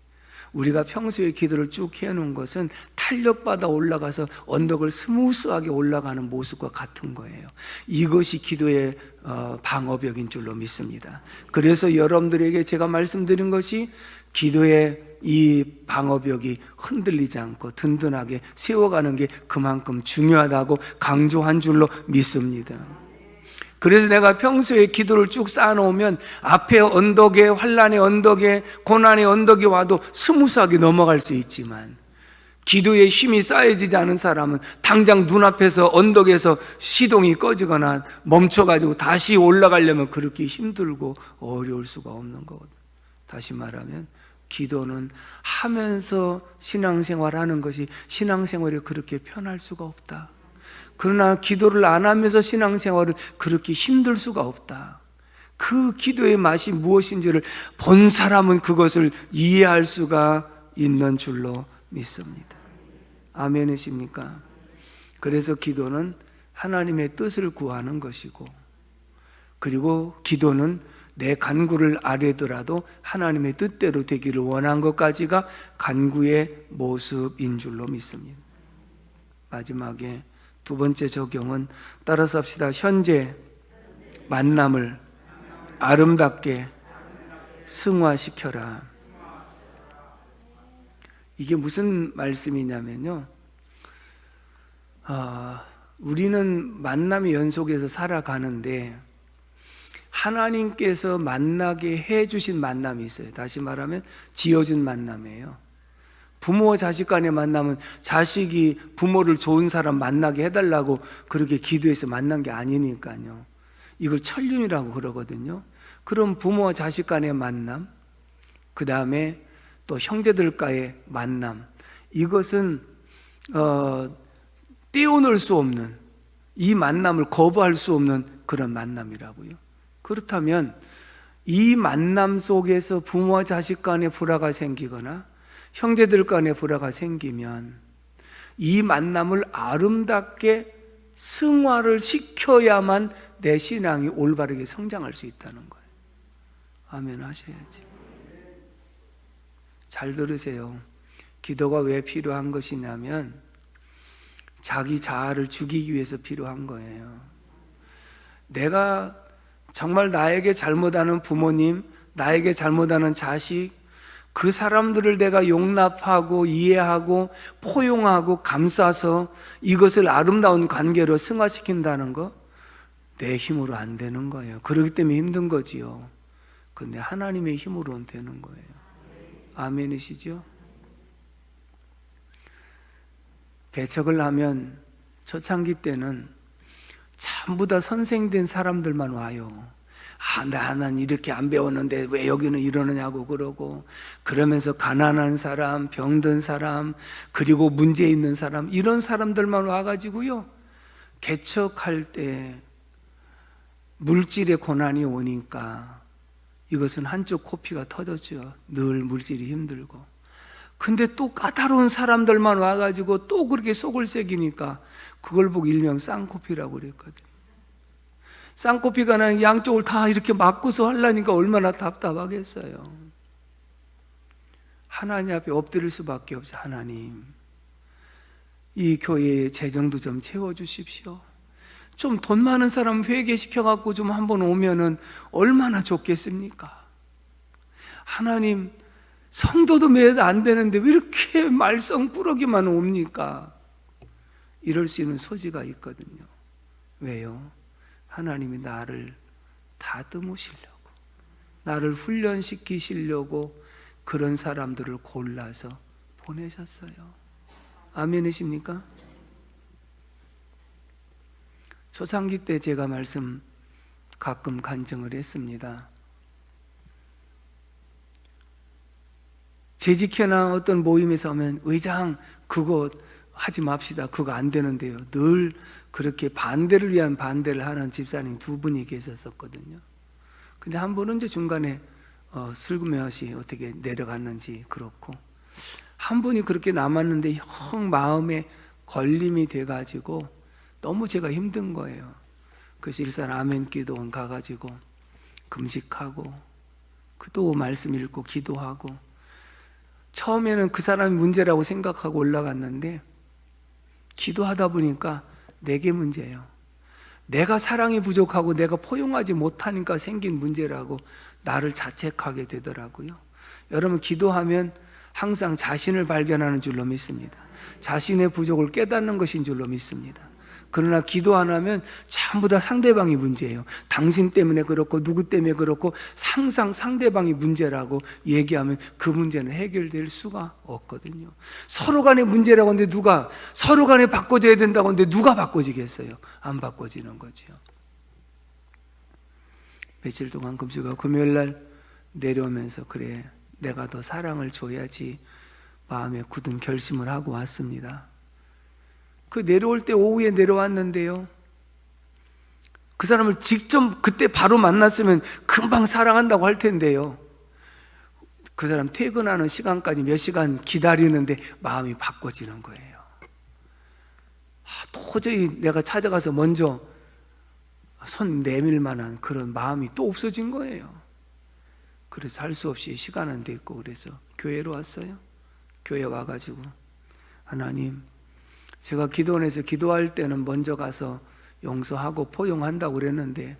우리가 평소에 기도를 쭉 해놓은 것은 탄력받아 올라가서 언덕을 스무스하게 올라가는 모습과 같은 거예요. 이것이 기도의 방어벽인 줄로 믿습니다. 그래서 여러분들에게 제가 말씀드린 것이 기도의 이 방어벽이 흔들리지 않고 든든하게 세워가는 게 그만큼 중요하다고 강조한 줄로 믿습니다. 그래서 내가 평소에 기도를 쭉 쌓아놓으면 앞에 언덕에, 환난의 언덕에, 고난의 언덕이 와도 스무스하게 넘어갈 수 있지만, 기도에 힘이 쌓여지지 않은 사람은 당장 눈앞에서 언덕에서 시동이 꺼지거나 멈춰가지고 다시 올라가려면 그렇게 힘들고 어려울 수가 없는 거거든요. 다시 말하면 기도는 하면서 신앙생활하는 것이 신앙생활이 그렇게 편할 수가 없다. 그러나 기도를 안 하면서 신앙생활은 그렇게 힘들 수가 없다. 그 기도의 맛이 무엇인지를 본 사람은 그것을 이해할 수가 있는 줄로 믿습니다. 아멘이십니까? 그래서 기도는 하나님의 뜻을 구하는 것이고, 그리고 기도는 내 간구를 아뢰더라도 하나님의 뜻대로 되기를 원한 것까지가 간구의 모습인 줄로 믿습니다. 마지막에 두 번째 적용은 따라서 합시다. 현재 만남을 아름답게 승화시켜라. 이게 무슨 말씀이냐면요, 우리는 만남의 연속에서 살아가는데 하나님께서 만나게 해주신 만남이 있어요. 다시 말하면 지어준 만남이에요. 부모와 자식 간의 만남은 자식이 부모를 좋은 사람 만나게 해달라고 그렇게 기도해서 만난 게 아니니까요. 이걸 천륜이라고 그러거든요. 그럼 부모와 자식 간의 만남, 그 다음에 또 형제들과의 만남, 이것은 떼어놓을 수 없는, 이 만남을 거부할 수 없는 그런 만남이라고요. 그렇다면 이 만남 속에서 부모와 자식 간의 불화가 생기거나 형제들 간의 불화가 생기면 이 만남을 아름답게 승화를 시켜야만 내 신앙이 올바르게 성장할 수 있다는 거예요. 아멘 하셔야지. 잘 들으세요. 기도가 왜 필요한 것이냐면 자기 자아를 죽이기 위해서 필요한 거예요. 내가 정말 나에게 잘못하는 부모님, 나에게 잘못하는 자식, 그 사람들을 내가 용납하고 이해하고 포용하고 감싸서 이것을 아름다운 관계로 승화시킨다는 거, 내 힘으로 안 되는 거예요. 그렇기 때문에 힘든 거지요. 그런데 하나님의 힘으로는 되는 거예요. 아멘이시죠? 개척을 하면 초창기 때는 전부 다 선생된 사람들만 와요. 나는 이렇게 안 배웠는데 왜 여기는 이러느냐고 그러고, 그러면서 가난한 사람, 병든 사람, 그리고 문제 있는 사람, 이런 사람들만 와가지고요, 개척할 때 물질의 고난이 오니까 이것은 한쪽 코피가 터졌죠. 늘 물질이 힘들고. 근데 또 까다로운 사람들만 와가지고 또 그렇게 속을 새기니까 그걸 보고 일명 쌍코피라고 그랬거든요. 쌍코피가 나는 양쪽을 다 이렇게 막고서 하려니까 얼마나 답답하겠어요. 하나님 앞에 엎드릴 수밖에 없죠. 하나님, 이 교회의 재정도 좀 채워주십시오. 좀 돈 많은 사람 회개시켜갖고 좀 한번 오면은 얼마나 좋겠습니까? 하나님, 성도도 몇 안 되는데 왜 이렇게 말썽꾸러기만 옵니까? 이럴 수 있는 소지가 있거든요. 왜요? 하나님이 나를 다듬으시려고, 나를 훈련시키시려고 그런 사람들을 골라서 보내셨어요. 아멘이십니까? 초창기 때 제가 말씀 가끔 간증을 했습니다. 재직회나 어떤 모임에서 하면 의장 그거 하지 맙시다, 그거 안 되는데요. 늘 그렇게 반대를 위한 반대를 하는 집사님 두 분이 계셨었거든요. 근데 한 분은 이제 중간에 슬그머시 어떻게 내려갔는지 그렇고, 한 분이 그렇게 남았는데 형 마음에 걸림이 돼가지고 너무 제가 힘든 거예요. 그래서 일산 아멘 기도원 가가지고 금식하고 또 말씀 읽고 기도하고, 처음에는 그 사람이 문제라고 생각하고 올라갔는데 기도하다 보니까 내게 문제예요. 내가 사랑이 부족하고 내가 포용하지 못하니까 생긴 문제라고 나를 자책하게 되더라고요. 여러분, 기도하면 항상 자신을 발견하는 줄로 믿습니다. 자신의 부족을 깨닫는 것인 줄로 믿습니다. 그러나 기도 안 하면 전부 다 상대방이 문제예요. 당신 때문에 그렇고 누구 때문에 그렇고 항상 상대방이 문제라고 얘기하면 그 문제는 해결될 수가 없거든요. 서로 간의 문제라고 하는데 서로 간에 바꿔줘야 된다고 하는데 누가 바꿔지겠어요? 안 바꿔지는 거죠. 며칠 동안 금식하고 금요일 날 내려오면서, 그래, 내가 더 사랑을 줘야지 마음에 굳은 결심을 하고 왔습니다. 그 내려올 때 오후에 내려왔는데요, 그 사람을 직접 그때 바로 만났으면 금방 사랑한다고 할 텐데요, 그 사람 퇴근하는 시간까지 몇 시간 기다리는데 마음이 바꿔지는 거예요. 도저히 내가 찾아가서 먼저 손 내밀 만한 그런 마음이 또 없어진 거예요. 그래서 할 수 없이 시간은 됐고, 그래서 교회로 왔어요. 교회 와가지고, 하나님, 제가 기도원에서 기도할 때는 먼저 가서 용서하고 포용한다고 그랬는데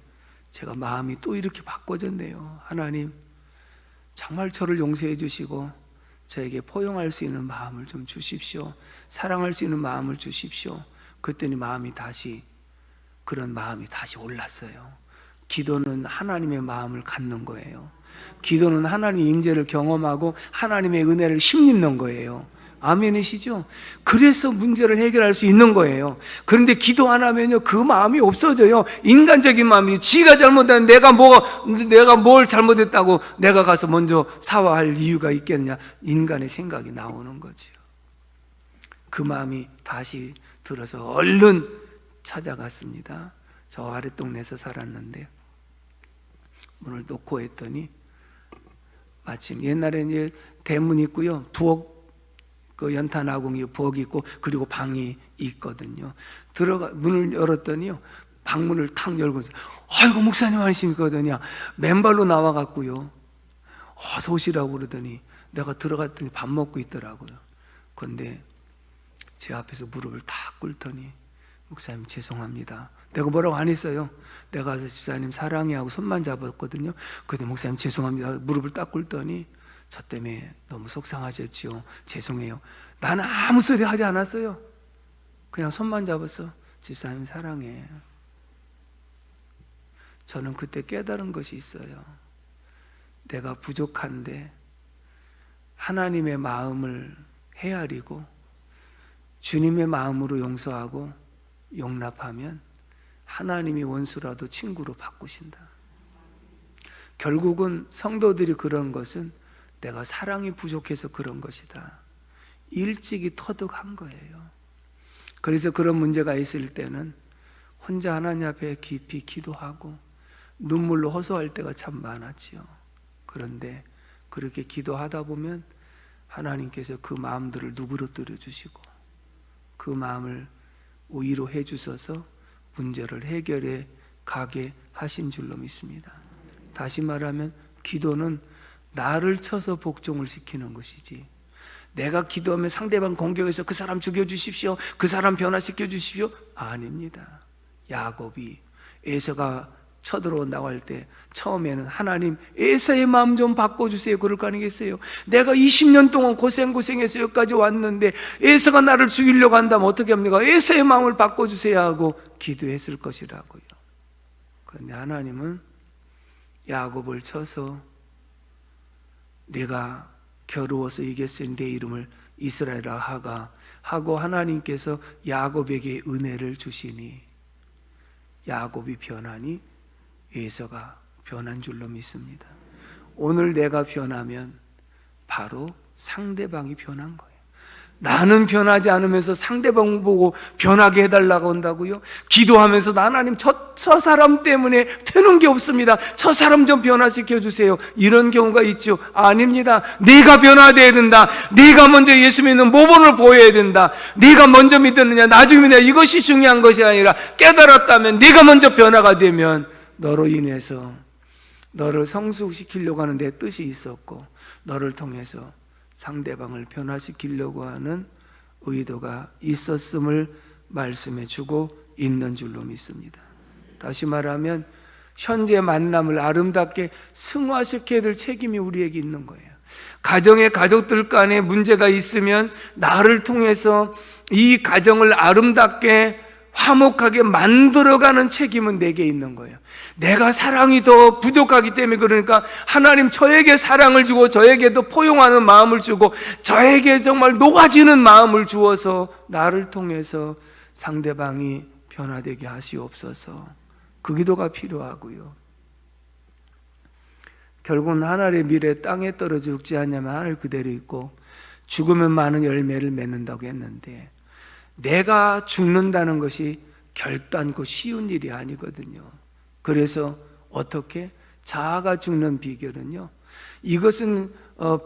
제가 마음이 또 이렇게 바꿔졌네요. 하나님, 정말 저를 용서해 주시고 저에게 포용할 수 있는 마음을 좀 주십시오. 사랑할 수 있는 마음을 주십시오. 그랬더니 그런 마음이 다시 올랐어요. 기도는 하나님의 마음을 갖는 거예요. 기도는 하나님의 임재를 경험하고 하나님의 은혜를 힘입는 거예요. 아멘이시죠? 그래서 문제를 해결할 수 있는 거예요. 그런데 기도 안 하면요, 그 마음이 없어져요. 인간적인 마음이, 지가 잘못한, 내가 뭘 잘못했다고 내가 가서 먼저 사과할 이유가 있겠느냐, 인간의 생각이 나오는 거죠. 그 마음이 다시 들어서 얼른 찾아갔습니다. 저 아랫동네에서 살았는데 문을 놓고 했더니, 마침 옛날에 이제 대문 있고요, 부엌, 그 연탄 아궁이 부엌이 있고, 그리고 방이 있거든요. 문을 열었더니요, 방문을 탁 열고서, 아이고 목사님 아니십니까? 그러더니 맨발로 나와갖고요, 어서 오시라고 그러더니 내가 들어갔더니 밥 먹고 있더라고요. 그런데 제 앞에서 무릎을 탁 꿇더니, 목사님 죄송합니다. 내가 뭐라고 안 했어요. 내가 가서 집사님 사랑해 하고 손만 잡았거든요. 그런데 목사님 죄송합니다. 무릎을 딱 꿇더니, 저 때문에 너무 속상하셨지요. 죄송해요. 나는 아무 소리 하지 않았어요. 그냥 손만 잡았어. 집사님 사랑해. 저는 그때 깨달은 것이 있어요. 내가 부족한데 하나님의 마음을 헤아리고 주님의 마음으로 용서하고 용납하면 하나님이 원수라도 친구로 바꾸신다. 결국은 성도들이 그런 것은 내가 사랑이 부족해서 그런 것이다. 일찍이 터득한 거예요. 그래서 그런 문제가 있을 때는 혼자 하나님 앞에 깊이 기도하고 눈물로 호소할 때가 참 많았지요. 그런데 그렇게 기도하다 보면 하나님께서 그 마음들을 누그러뜨려 주시고 그 마음을 위로해 주셔서 문제를 해결해 가게 하신 줄로 믿습니다. 다시 말하면 기도는 나를 쳐서 복종을 시키는 것이지, 내가 기도하면 상대방 공격해서 그 사람 죽여주십시오, 그 사람 변화시켜 주십시오, 아닙니다. 야곱이 에서가 쳐들어온다고 할 때 처음에는 하나님 에서의 마음 좀 바꿔주세요 그럴 거 아니겠어요? 내가 20년 동안 고생해서 여기까지 왔는데 에서가 나를 죽이려고 한다면 어떻게 합니까? 에서의 마음을 바꿔주세요 하고 기도했을 것이라고요. 그런데 하나님은 야곱을 쳐서 내가 겨루어서 이겼으니 내 이름을 이스라엘아 하가 하고 하나님께서 야곱에게 은혜를 주시니 야곱이 변하니 에서가 변한 줄로 믿습니다. 오늘 내가 변하면 바로 상대방이 변한 거예요. 나는 변하지 않으면서 상대방 보고 변하게 해달라고 한다고요? 기도하면서 하나님 저 사람 때문에 되는 게 없습니다. 저 사람 좀 변화시켜 주세요. 이런 경우가 있죠. 아닙니다. 내가 변화되어야 된다. 내가 먼저 예수 믿는 모범을 보여야 된다. 내가 먼저 믿었느냐 나중에 믿느냐 이것이 중요한 것이 아니라 깨달았다면 내가 먼저 변화가 되면 너로 인해서 너를 성숙시키려고 하는 내 뜻이 있었고 너를 통해서 상대방을 변화시키려고 하는 의도가 있었음을 말씀해 주고 있는 줄로 믿습니다. 다시 말하면 현재 만남을 아름답게 승화시켜야 될 책임이 우리에게 있는 거예요. 가정의 가족들 간에 문제가 있으면 나를 통해서 이 가정을 아름답게 화목하게 만들어가는 책임은 내게 있는 거예요. 내가 사랑이 더 부족하기 때문에 그러니까 하나님 저에게 사랑을 주고 저에게도 포용하는 마음을 주고 저에게 정말 녹아지는 마음을 주어서 나를 통해서 상대방이 변화되게 하시옵소서. 그 기도가 필요하고요. 결국은 하늘의 미래 땅에 떨어져 죽지 않냐면 하늘 그대로 있고 죽으면 많은 열매를 맺는다고 했는데, 내가 죽는다는 것이 결단코 쉬운 일이 아니거든요. 그래서 어떻게? 자아가 죽는 비결은요, 이것은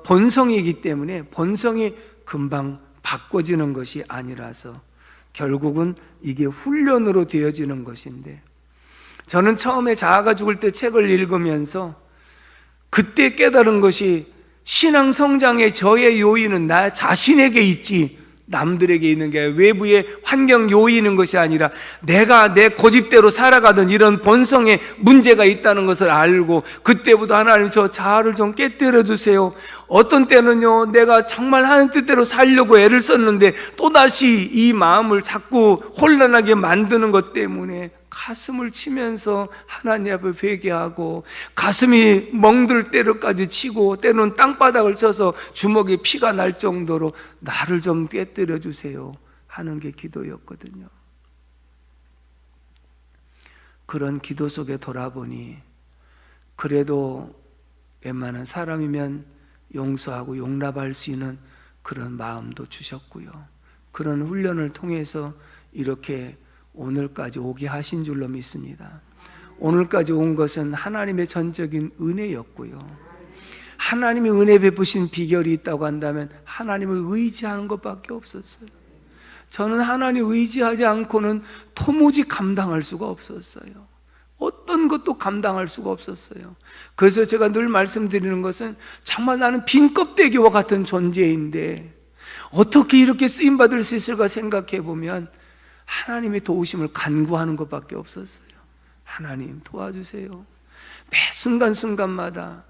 본성이기 때문에 본성이 금방 바꿔지는 것이 아니라서 결국은 이게 훈련으로 되어지는 것인데, 저는 처음에 자아가 죽을 때 책을 읽으면서 그때 깨달은 것이 신앙 성장의 저의 요인은 나 자신에게 있지 남들에게 있는 게 외부의 환경 요인인 것이 아니라 내가 내 고집대로 살아가던 이런 본성에 문제가 있다는 것을 알고, 그때부터 하나님 저 자아를 좀 깨뜨려 주세요. 어떤 때는요, 내가 정말 하는 뜻대로 살려고 애를 썼는데 또다시 이 마음을 자꾸 혼란하게 만드는 것 때문에 가슴을 치면서 하나님 앞에 회개하고, 가슴이 멍들 때로까지 치고 때로는 땅바닥을 쳐서 주먹에 피가 날 정도로 나를 좀 깨뜨려 주세요 하는 게 기도였거든요. 그런 기도 속에 돌아보니 그래도 웬만한 사람이면 용서하고 용납할 수 있는 그런 마음도 주셨고요, 그런 훈련을 통해서 이렇게 오늘까지 오게 하신 줄로 믿습니다. 오늘까지 온 것은 하나님의 전적인 은혜였고요, 하나님이 은혜 베푸신 비결이 있다고 한다면 하나님을 의지하는 것밖에 없었어요. 저는 하나님 의지하지 않고는 도무지 감당할 수가 없었어요. 어떤 것도 감당할 수가 없었어요. 그래서 제가 늘 말씀드리는 것은 정말 나는 빈 껍데기와 같은 존재인데 어떻게 이렇게 쓰임받을 수 있을까 생각해 보면 하나님의 도우심을 간구하는 것밖에 없었어요. 하나님 도와주세요. 매 순간순간마다.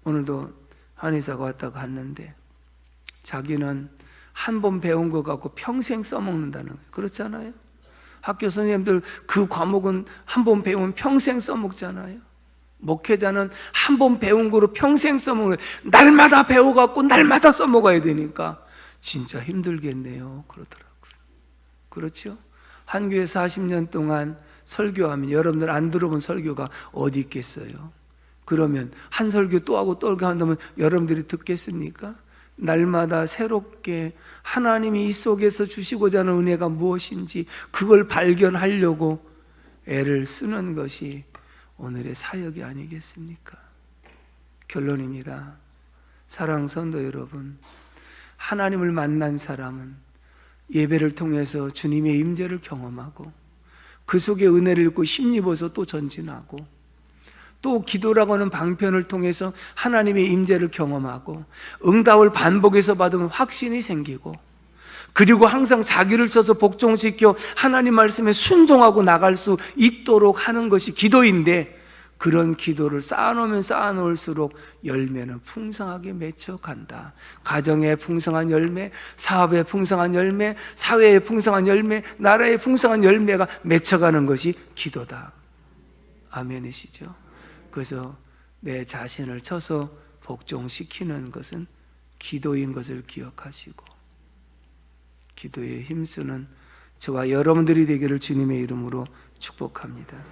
오늘도 한의사가 왔다가 갔는데 자기는 한 번 배운 것 갖고 평생 써먹는다는 거예요. 그렇잖아요. 학교 선생님들 그 과목은 한 번 배우면 평생 써먹잖아요. 목회자는 한 번 배운 거로 평생 써먹는, 날마다 배워갖고 날마다 써먹어야 되니까 진짜 힘들겠네요 그러더라고요. 그렇죠? 한 교회 40년 동안 설교하면 여러분들 안 들어본 설교가 어디 있겠어요? 그러면 한 설교 또 하고 또 한다면 여러분들이 듣겠습니까? 날마다 새롭게 하나님이 이 속에서 주시고자 하는 은혜가 무엇인지 그걸 발견하려고 애를 쓰는 것이 오늘의 사역이 아니겠습니까? 결론입니다. 사랑 성도 여러분, 하나님을 만난 사람은 예배를 통해서 주님의 임재를 경험하고 그 속에 은혜를 입고 힘입어서 또 전진하고, 또 기도라고 하는 방편을 통해서 하나님의 임재를 경험하고 응답을 반복해서 받으면 확신이 생기고, 그리고 항상 자기를 써서 복종시켜 하나님 말씀에 순종하고 나갈 수 있도록 하는 것이 기도인데, 그런 기도를 쌓아놓으면 쌓아놓을수록 열매는 풍성하게 맺혀간다. 가정의 풍성한 열매, 사업의 풍성한 열매, 사회의 풍성한 열매, 나라의 풍성한 열매가 맺혀가는 것이 기도다. 아멘이시죠? 그래서 내 자신을 쳐서 복종시키는 것은 기도인 것을 기억하시고, 기도에 힘쓰는 저와 여러분들이 되기를 주님의 이름으로 축복합니다.